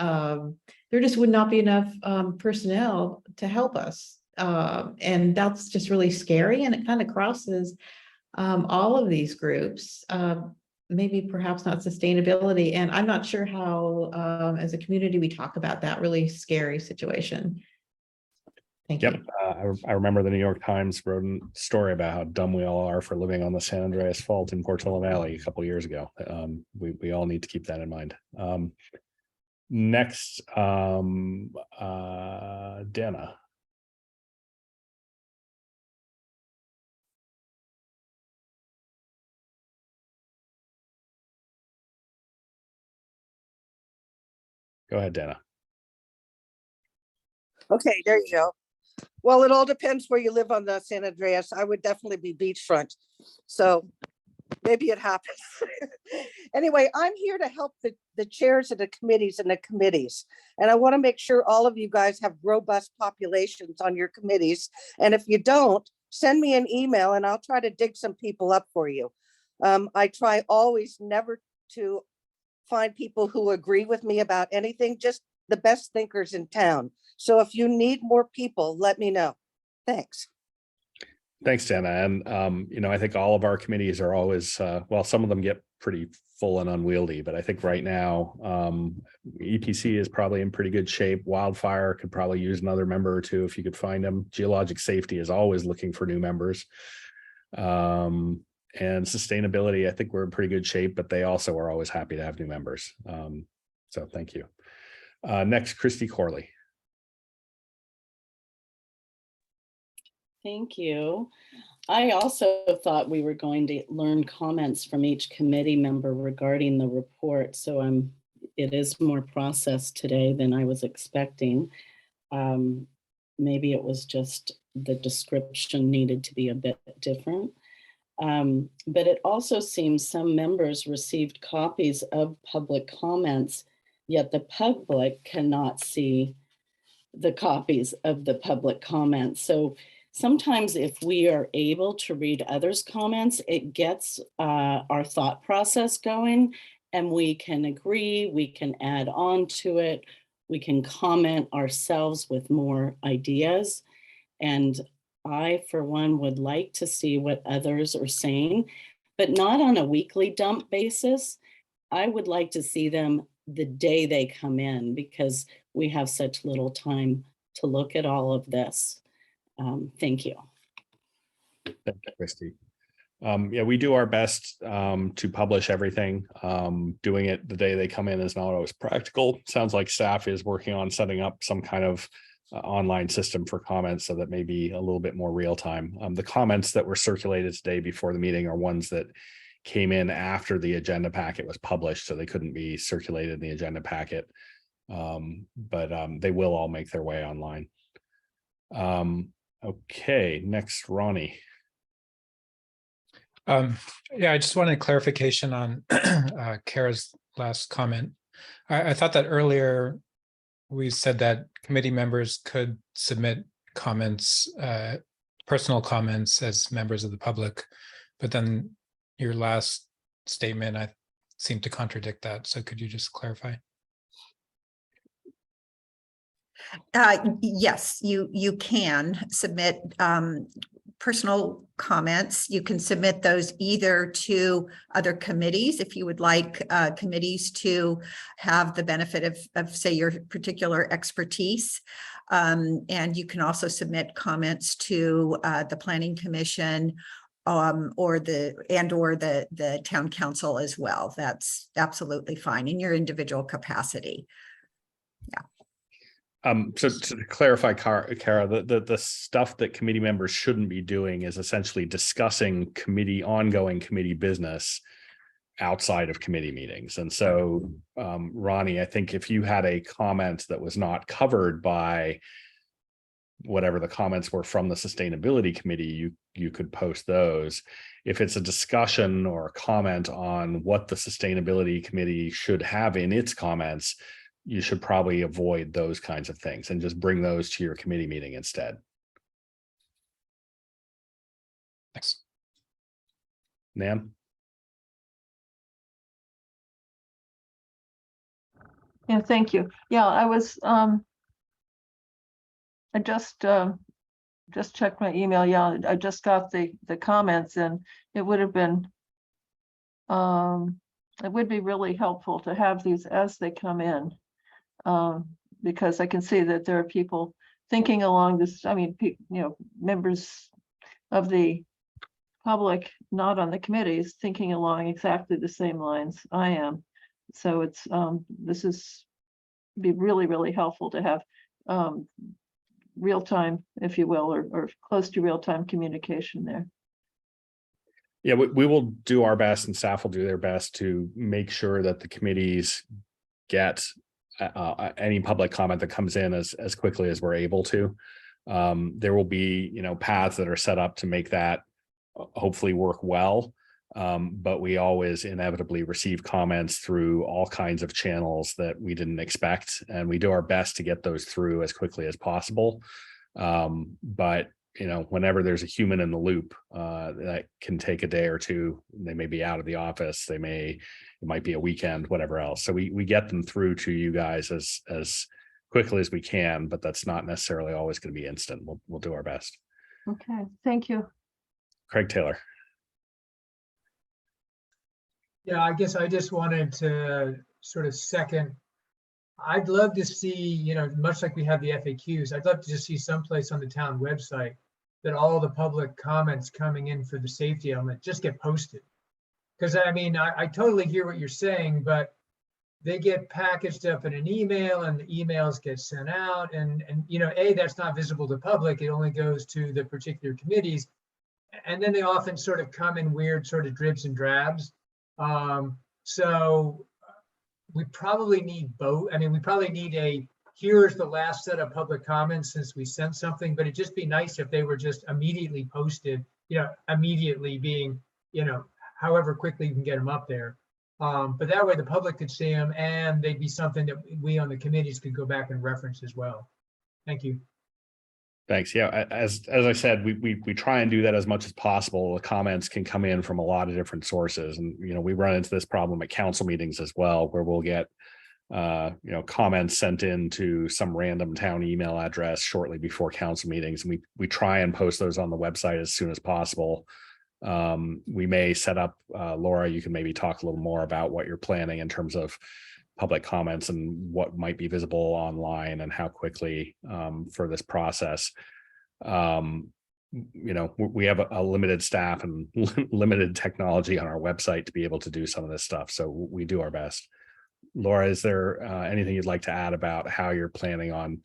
there just would not be enough personnel to help us. And that's just really scary, and it kind of crosses all of these groups, maybe perhaps not sustainability. And I'm not sure how, as a community, we talk about that really scary situation. Thank you. I remember the New York Times wrote a story about how dumb we all are for living on the San Andreas Fault in Portola Valley a couple of years ago. We all need to keep that in mind. Next, Dana. Go ahead, Dana. Okay, there you go. Well, it all depends where you live on the San Andreas. I would definitely be beachfront. So maybe it happens. Anyway, I'm here to help the chairs of the committees and the committees. And I want to make sure all of you guys have robust populations on your committees. And if you don't, send me an email and I'll try to dig some people up for you. I try always never to find people who agree with me about anything, just the best thinkers in town. So if you need more people, let me know. Thanks. Thanks, Dana. And, I think all of our committees are always, well, some of them get pretty full and unwieldy, but I think right now, EPC is probably in pretty good shape. Wildfire could probably use another member or two if you could find them. Geologic Safety is always looking for new members. And sustainability, I think we're in pretty good shape, but they also are always happy to have new members. So thank you. Next, Christy Corley. Thank you. I also thought we were going to learn comments from each committee member regarding the report. So it is more processed today than I was expecting. Maybe it was just the description needed to be a bit different. But it also seems some members received copies of public comments, yet the public cannot see the copies of the public comments. So sometimes if we are able to read others' comments, it gets our thought process going and we can agree, we can add on to it, we can comment ourselves with more ideas. And I, for one, would like to see what others are saying, but not on a weekly dump basis. I would like to see them the day they come in because we have such little time to look at all of this. Thank you. Thank you, Christy. Yeah, we do our best to publish everything. Doing it the day they come in is not always practical. Sounds like staff is working on setting up some kind of online system for comments so that may be a little bit more real time. The comments that were circulated today before the meeting are ones that came in after the agenda packet was published, so they couldn't be circulated in the agenda packet. But they will all make their way online. Okay, next, Ronnie. Yeah, I just wanted clarification on Kara's last comment. I thought that earlier we said that committee members could submit comments, personal comments as members of the public, but then your last statement, I seem to contradict that. So could you just clarify? Yes, you can submit personal comments. You can submit those either to other committees if you would like committees to have the benefit of say your particular expertise. And you can also submit comments to the Planning Commission or the town council as well. That's absolutely fine in your individual capacity. Yeah. So to clarify, Kara, the stuff that committee members shouldn't be doing is essentially discussing ongoing committee business outside of committee meetings. And so, Ronnie, I think if you had a comment that was not covered by whatever the comments were from the sustainability committee, you could post those. If it's a discussion or a comment on what the sustainability committee should have in its comments, you should probably avoid those kinds of things and just bring those to your committee meeting instead. Thanks. Nan? Yeah, thank you. Yeah, I was, I just checked my email. Yeah, I just got the comments and it would have been, it would be really helpful to have these as they come in. Because I can see that there are people thinking along this, I mean, members of the public, not on the committees, thinking along exactly the same lines I am. So it's, this is be really, really helpful to have real time, if you will, or close to real time communication there. Yeah, we will do our best, and staff will do their best to make sure that the committees get any public comment that comes in as quickly as we're able to. There will be, paths that are set up to make that hopefully work well. But we always inevitably receive comments through all kinds of channels that we didn't expect, and we do our best to get those through as quickly as possible. But whenever there's a human in the loop, that can take a day or two. They may be out of the office. It might be a weekend, whatever else. So we get them through to you guys as quickly as we can, but that's not necessarily always going to be instant. We'll do our best. Okay, thank you. Craig Taylor. Yeah, I guess I just wanted to sort of second. I'd love to see, much like we have the FAQs, I'd love to just see someplace on the town website that all the public comments coming in for the safety element just get posted. Because I totally hear what you're saying, but they get packaged up in an email and the emails get sent out and that's not visible to public. It only goes to the particular committees. And then they often sort of come in weird sort of dribs and drabs. So we probably need both. We probably need here's the last set of public comments since we sent something, but it'd just be nice if they were just immediately posted, immediately being, however quickly you can get them up there. But that way the public could see them and they'd be something that we on the committees could go back and reference as well. Thank you. Thanks. Yeah, as I said, we try and do that as much as possible. The comments can come in from a lot of different sources, and we run into this problem at council meetings as well, where we'll get comments sent in to some random town email address shortly before council meetings, and we try and post those on the website as soon as possible. We may set up, Laura, you can maybe talk a little more about what you're planning in terms of public comments and what might be visible online and how quickly for this process. We have a limited staff and limited technology on our website to be able to do some of this stuff. So we do our best. Laura, is there anything you'd like to add about how you're planning on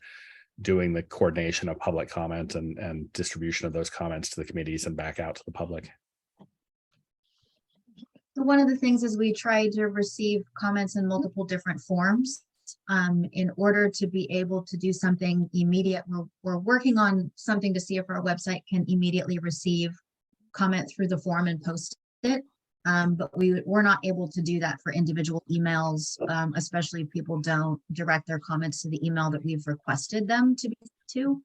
doing the coordination of public comment and distribution of those comments to the committees and back out to the public? So one of the things is we try to receive comments in multiple different forms. In order to be able to do something immediate, we're working on something to see if our website can immediately receive comment through the form and post it. But we're not able to do that for individual emails, especially if people don't direct their comments to the email that we've requested them to be to,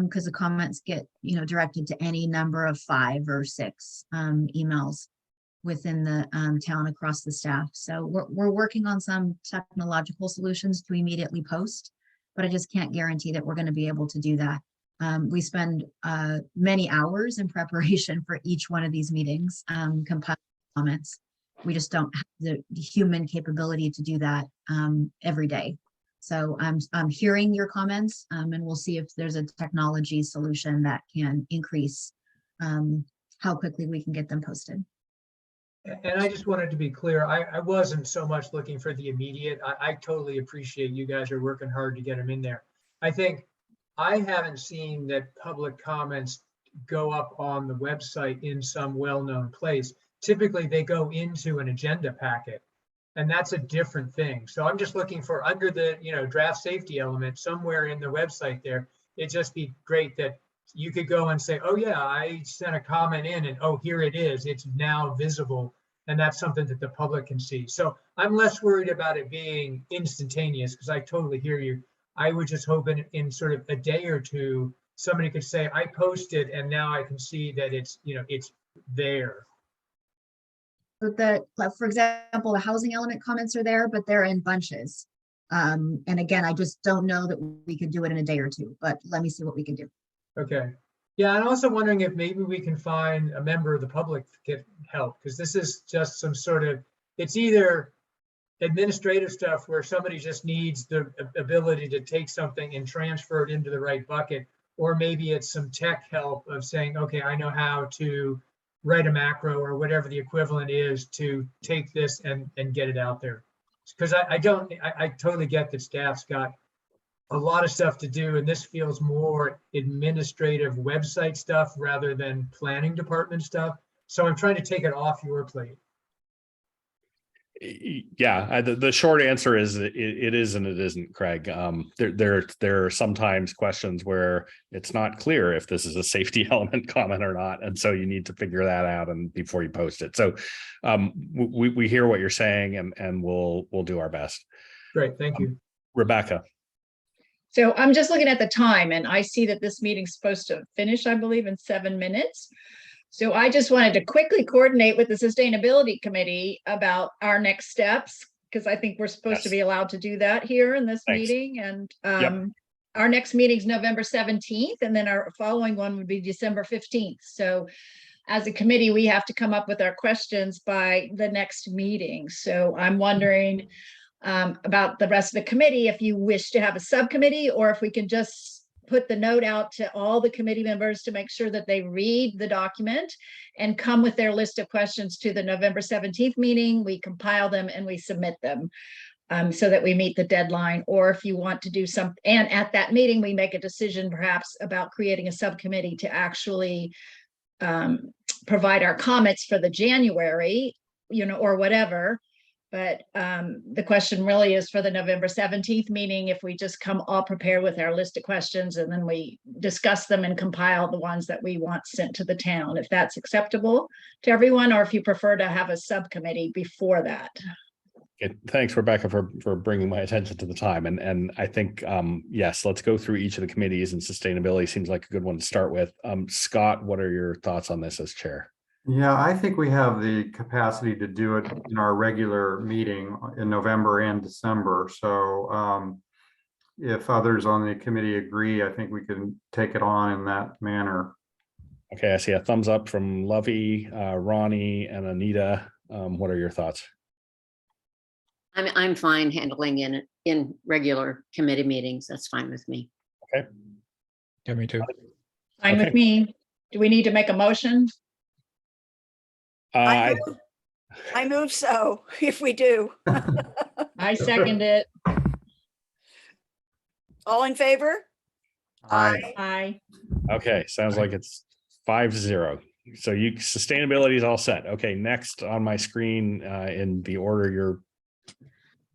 because the comments get directed to any number of 5 or 6 emails within the town across the staff. So we're working on some technological solutions to immediately post, but I just can't guarantee that we're going to be able to do that. We spend many hours in preparation for each one of these meetings, compiling comments. We just don't have the human capability to do that every day. So I'm hearing your comments, and we'll see if there's a technology solution that can increase how quickly we can get them posted. And I just wanted to be clear, I wasn't so much looking for the immediate. I totally appreciate you guys are working hard to get them in there. I think I haven't seen that public comments go up on the website in some well-known place. Typically they go into an agenda packet, and that's a different thing. So I'm just looking for under the draft safety element somewhere in the website there. It'd just be great that you could go and say, oh yeah, I sent a comment in and oh, here it is. It's now visible. And that's something that the public can see. So I'm less worried about it being instantaneous because I totally hear you. I would just hope in sort of a day or two, somebody could say, I posted and now I can see that it's there. For example, the housing element comments are there, but they're in bunches. And again, I just don't know that we could do it in a day or two, but let me see what we can do. Okay. Yeah, I'm also wondering if maybe we can find a member of the public to get help, because this is just some sort of, it's either administrative stuff where somebody just needs the ability to take something and transfer it into the right bucket, or maybe it's some tech help of saying, okay, I know how to write a macro or whatever the equivalent is to take this and get it out there. because I totally get that staff's got a lot of stuff to do, and this feels more administrative website stuff rather than planning department stuff. So I'm trying to take it off your plate. Yeah, the short answer is it is and it isn't, Craig. There are sometimes questions where it's not clear if this is a safety element comment or not, and so you need to figure that out and before you post it. So we hear what you're saying, and we'll do our best. Great, thank you. Rebecca. So I'm just looking at the time and I see that this meeting's supposed to finish, I believe, in 7 minutes. So I just wanted to quickly coordinate with the Sustainability Committee about our next steps, because I think we're supposed to be allowed to do that here in this meeting. And our next meeting is November 17th, and then our following one would be December 15th. So as a committee, we have to come up with our questions by the next meeting. So I'm wondering about the rest of the committee, if you wish to have a subcommittee, or if we can just put the note out to all the committee members to make sure that they read the document and come with their list of questions to the November 17th meeting. We compile them and we submit them so that we meet the deadline. Or if you want to do some, and at that meeting, we make a decision perhaps about creating a subcommittee to actually provide our comments for the January, or whatever. But the question really is for the November 17th meeting, if we just come all prepared with our list of questions and then we discuss them and compile the ones that we want sent to the town, if that's acceptable to everyone, or if you prefer to have a subcommittee before that. Okay, thanks, Rebecca, for bringing my attention to the time. And I think, yes, let's go through each of the committees, and sustainability seems like a good one to start with. Scott, what are your thoughts on this as chair? Yeah, I think we have the capacity to do it in our regular meeting in November and December. So if others on the committee agree, I think we can take it on in that manner. Okay, I see a thumbs up from Lovey, Ronnie, and Anita. What are your thoughts? I'm fine handling in regular committee meetings. That's fine with me. Okay. Yeah, me too. Fine with me. Do we need to make a motion? I move so, if we do. I second it. All in favor? Aye. Aye. Okay, sounds like it's 5-0. So sustainability is all set. Okay, next on my screen, in the order your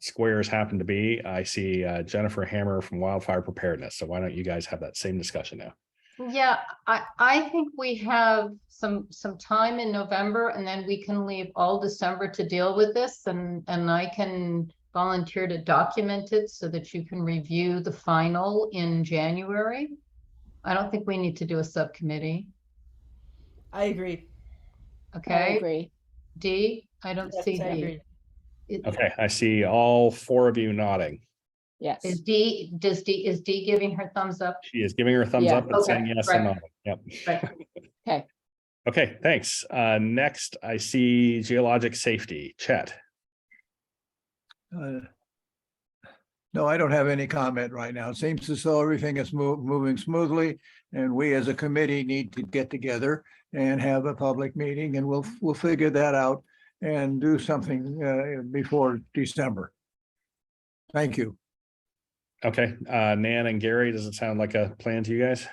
squares happen to be, I see Jennifer Hammer from Wildfire Preparedness. So why don't you guys have that same discussion now? Yeah, I think we have some time in November, and then we can leave all December to deal with this, and I can volunteer to document it so that you can review the final in January. I don't think we need to do a subcommittee. I agree. Okay. I agree. D, I don't see I D. agree. Okay, I see all four of you nodding. Yes. Is D giving her thumbs up? She is giving her thumbs up and saying yes and nodding. Yep. Right. Okay. Okay, thanks. Next, I see geologic safety. Chet. No, I don't have any comment right now. It seems as though everything is moving smoothly, and we as a committee need to get together and have a public meeting, and we'll figure that out and do something before December. Thank you. Okay, Nan and Gary, does it sound like a plan to you guys?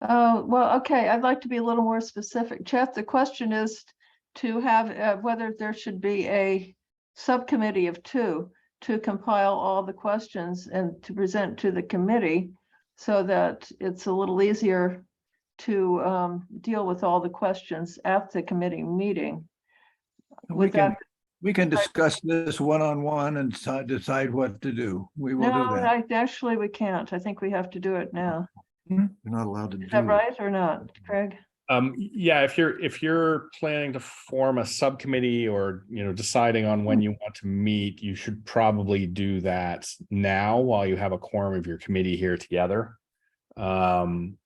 Well, okay, I'd like to be a little more specific. Chet, the question is to have whether there should be a subcommittee of 2 to compile all the questions and to present to the committee so that it's a little easier to deal with all the questions at the committee meeting. We can discuss this one-on-one and decide what to do. We will do that. Actually, we can't. I think we have to do it now. You're not allowed to do Is that right or not, Craig? Yeah, if you're planning to form a subcommittee or deciding on when you want to meet, you should probably do that now while you have a quorum of your committee here together. How many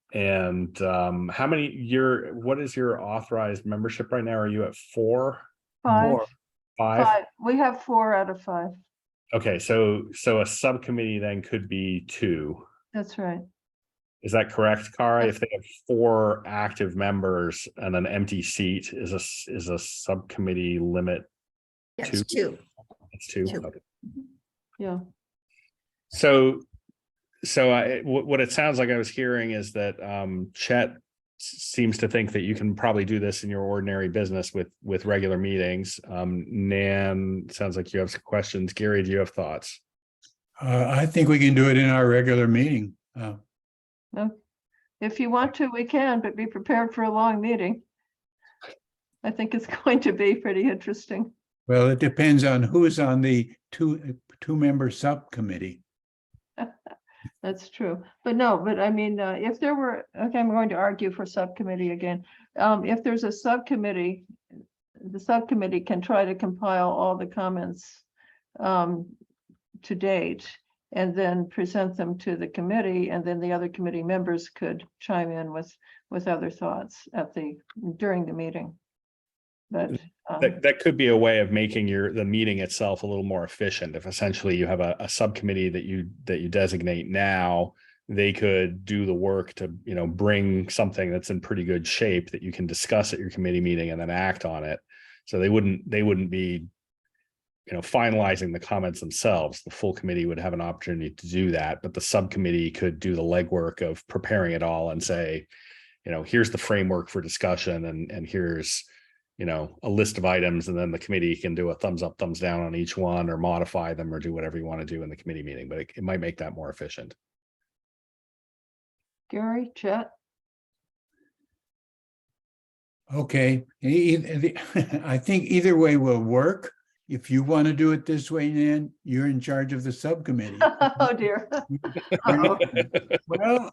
what is your authorized membership right now? Are you at 4? 5. 5? We have 4 out of 5. Okay, so a subcommittee then could be 2. That's right. Is that correct, Kara? If they have 4 active members and an empty seat, is a subcommittee limit Yes, 2? 2. It's 2. 2. Okay. Yeah. So what it sounds like I was hearing is that Chet seems to think that you can probably do this in your ordinary business with regular meetings. Nan, sounds like you have some questions. Gary, do you have thoughts? I think we can do it in our regular meeting. No. If you want to, we can, but be prepared for a long meeting. I think it's going to be pretty interesting. Well, it depends on who's on the two-member subcommittee. That's true. But no, but I mean, if there were, okay, I'm going to argue for subcommittee again. If there's a subcommittee, the subcommittee can try to compile all the comments to date and then present them to the committee, and then the other committee members could chime in with other thoughts during the meeting. But that could be a way of making the meeting itself a little more efficient. If essentially you have a subcommittee that you designate now, they could do the work to, bring something that's in pretty good shape that you can discuss at your committee meeting and then act on it. So they wouldn't be, finalizing the comments themselves. The full committee would have an opportunity to do that, but the subcommittee could do the legwork of preparing it all and say, here's the framework for discussion, and here's a list of items, and then the committee can do a thumbs up, thumbs down on each one, or modify them, or do whatever you want to do in the committee meeting, but it might make that more efficient. Gary, Chet? Okay, I think either way will work. If you want to do it this way, Nan, you're in charge of the subcommittee. Oh dear. Well,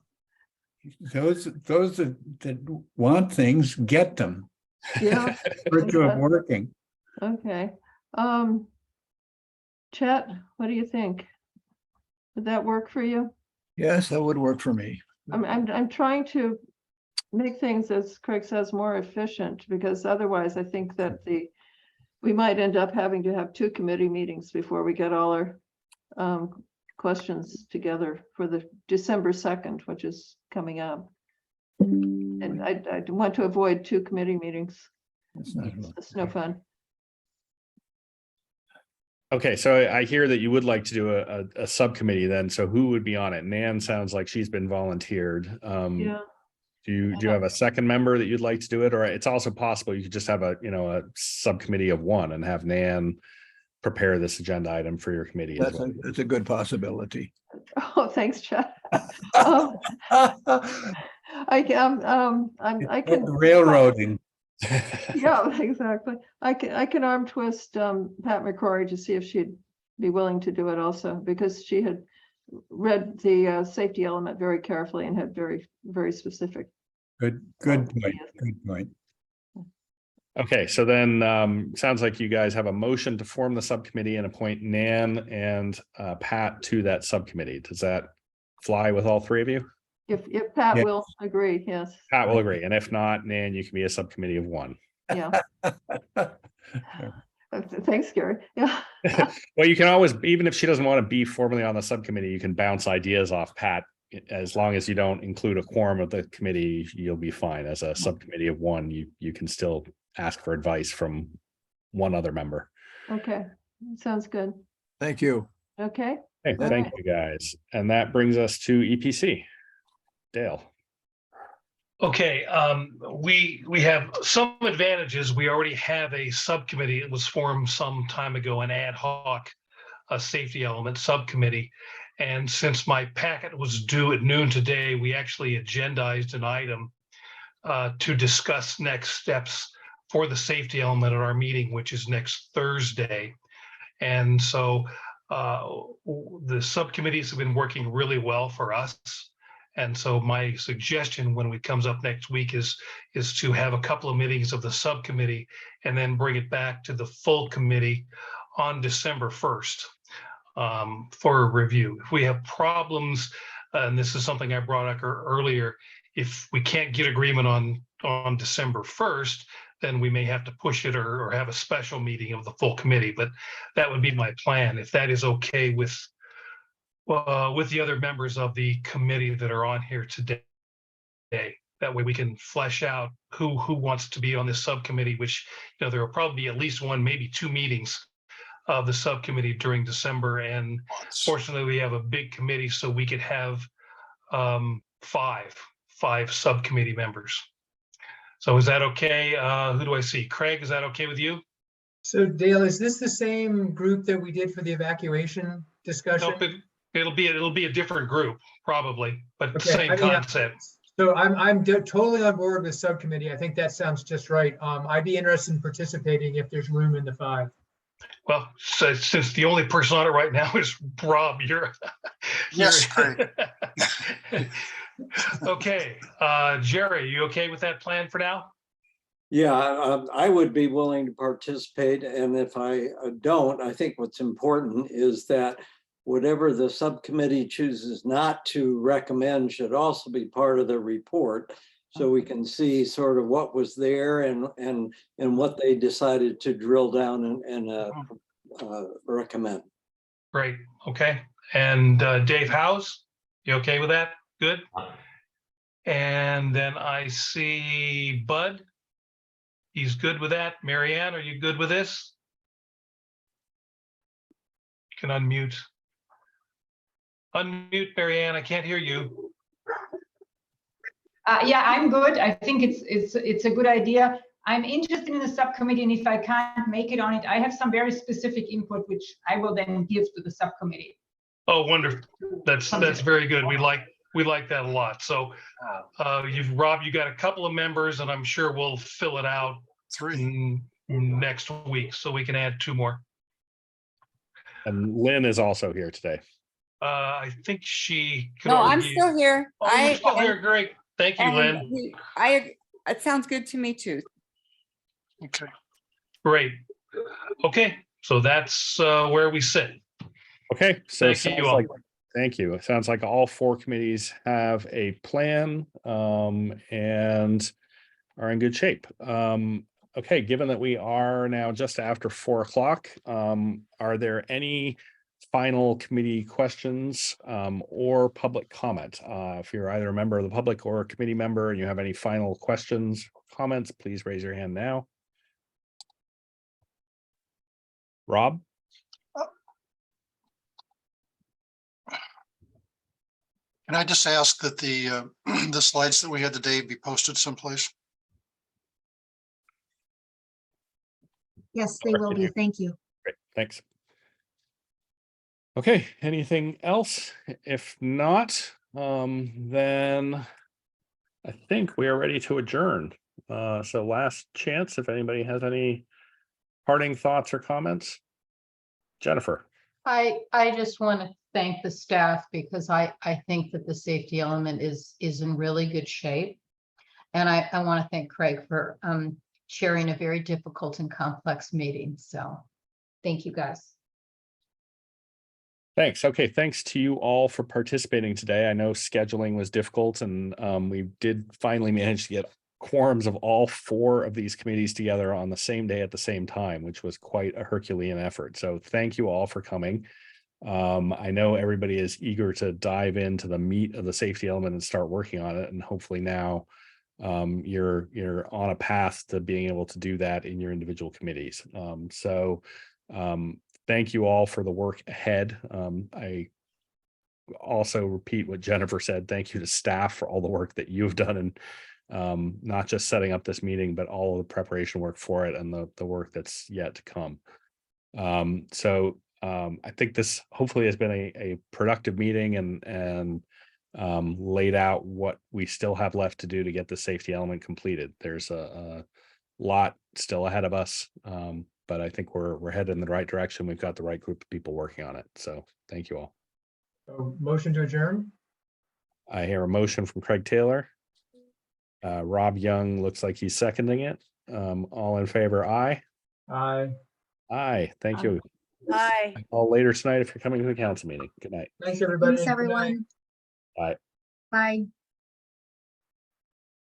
those that want things get them. Yeah. Virtue of working. Okay. Chet, what do you think? Would that work for you? Yes, that would work for me. I'm trying to make things, as Craig says, more efficient, because otherwise I think that we might end up having to have 2 committee meetings before we get all our questions together for the December 2nd, which is coming up. And I want to avoid 2 committee meetings. It's no fun. Okay, so I hear that you would like to do a subcommittee then. So who would be on it? Nan sounds like she's been volunteered. Yeah. Do you have a second member that you'd like to do it? Or it's also possible you could just have a subcommittee of one and have Nan prepare this agenda item for your committee. That's a good possibility. Oh, thanks, Chad. I can railroading. Yeah, exactly. I can arm twist Pat McCrory to see if she'd be willing to do it also, because she had read the safety element very carefully and had very, very specific. Good point. Good point. Okay, so then sounds like you guys have a motion to form the subcommittee and appoint Nan and Pat to that subcommittee. Does that fly with all 3 of you? If Pat Yes. will agree, yes. Pat will agree, and if not, Nan, you can be a subcommittee of 1. Yeah. Thanks, Gary. Yeah. Well, you can always, even if she doesn't want to be formally on the subcommittee, you can bounce ideas off Pat. As long as you don't include a quorum of the committee, you'll be fine. As a subcommittee of 1, you can still ask for advice from one other member. Okay, sounds good. Thank you. Okay. Hey, thank you guys. And that brings us to EPC. Dale. Okay, we have some advantages. We already have a subcommittee. It was formed some time ago, an ad hoc safety element subcommittee. And since my packet was due at noon today, we actually agendized an item to discuss next steps for the safety element at our meeting, which is next Thursday. And so the subcommittees have been working really well for us. And so my suggestion when it comes up next week is to have a couple of meetings of the subcommittee and then bring it back to the full committee on December 1st for a review. If we have problems, and this is something I brought up earlier, if we can't get agreement on December 1st, then we may have to push it or have a special meeting of the full committee. But that would be my plan, if that is okay with the other members of the committee that are on here today. That way we can flesh out who wants to be on this subcommittee, which there will probably be at least 1, maybe 2 meetings of the subcommittee during December. And fortunately, we have a big committee, so we could have five subcommittee members. So is that okay? Who do I see? Craig, is that okay with you? So Dale, is this the same group that we did for the evacuation discussion? Nope, it'll be a different group probably, but Okay, same I mean, concept. So I'm totally on board with subcommittee. I think that sounds just right. I'd be interested in participating if there's room in the 5. Well, so since the only person on it right now is Rob, you're Yes, Craig. okay. Jerry, you okay with that plan for now? Yeah, I would be willing to participate. And if I don't, I think what's important is that whatever the subcommittee chooses not to recommend should also be part of the report. So we can see sort of what was there and what they decided to drill down and recommend. Great. Okay. And Dave Howes, you okay with that? Good. And then I see Bud. He's good with that. Marianne, are you good with this? You can unmute. Unmute, Marianne. I can't hear you. Yeah, I'm good. I think it's a good idea. I'm interested in the subcommittee, and if I can't make it on it, I have some very specific input, which I will then give to the subcommittee. Oh, wonderful. That's very good. We like that a lot. So Rob, you got a couple of members, and I'm sure we'll fill it out 3 next week, so we can add 2 more. And Lynn is also here today. I think she could No, I'm argue- still here. Oh, you're still here. Great. Thank you, Lynn. It sounds good to me too. Okay. Great. Okay, so that's where we sit. Okay, so it Thank you sounds all. like, thank you. It sounds like all 4 committees have a plan and are in good shape. Okay, given that we are now just after 4 o'clock, are there any final committee questions or public comment? If you're either a member of the public or a committee member and you have any final questions, comments, please raise your hand now. Rob? Can I just ask that the the slides that we had today be posted someplace? Yes, they will be. Thank you. Great, thanks. Okay, anything else? If not, then I think we are ready to adjourn. So last chance, if anybody has any parting thoughts or comments. Jennifer. I just want to thank the staff because I think that the safety element is in really good shape. And I want to thank Craig for chairing a very difficult and complex meeting. So thank you guys. Thanks. Okay, thanks to you all for participating today. I know scheduling was difficult and we did finally manage to get quorums of all 4 of these committees together on the same day at the same time, which was quite a Herculean effort. So thank you all for coming. I know everybody is eager to dive into the meat of the safety element and start working on it. And hopefully now you're on a path to being able to do that in your individual committees. Thank you all for the work ahead. I also repeat what Jennifer said. Thank you to staff for all the work that you've done and not just setting up this meeting, but all of the preparation work for it and the work that's yet to come. I think this hopefully has been a productive meeting and laid out what we still have left to do to get the safety element completed. There's a lot still ahead of us, but I think we're headed in the right direction. We've got the right group of people working on it. So thank you all. So motion to adjourn? I hear a motion from Craig Taylor. Rob Young looks like he's seconding it. All in favor, aye. Aye. Aye, thank you. Aye. All later tonight if you're coming to the council meeting. Good night. Thanks, everybody. Thanks, everyone. Bye. Bye.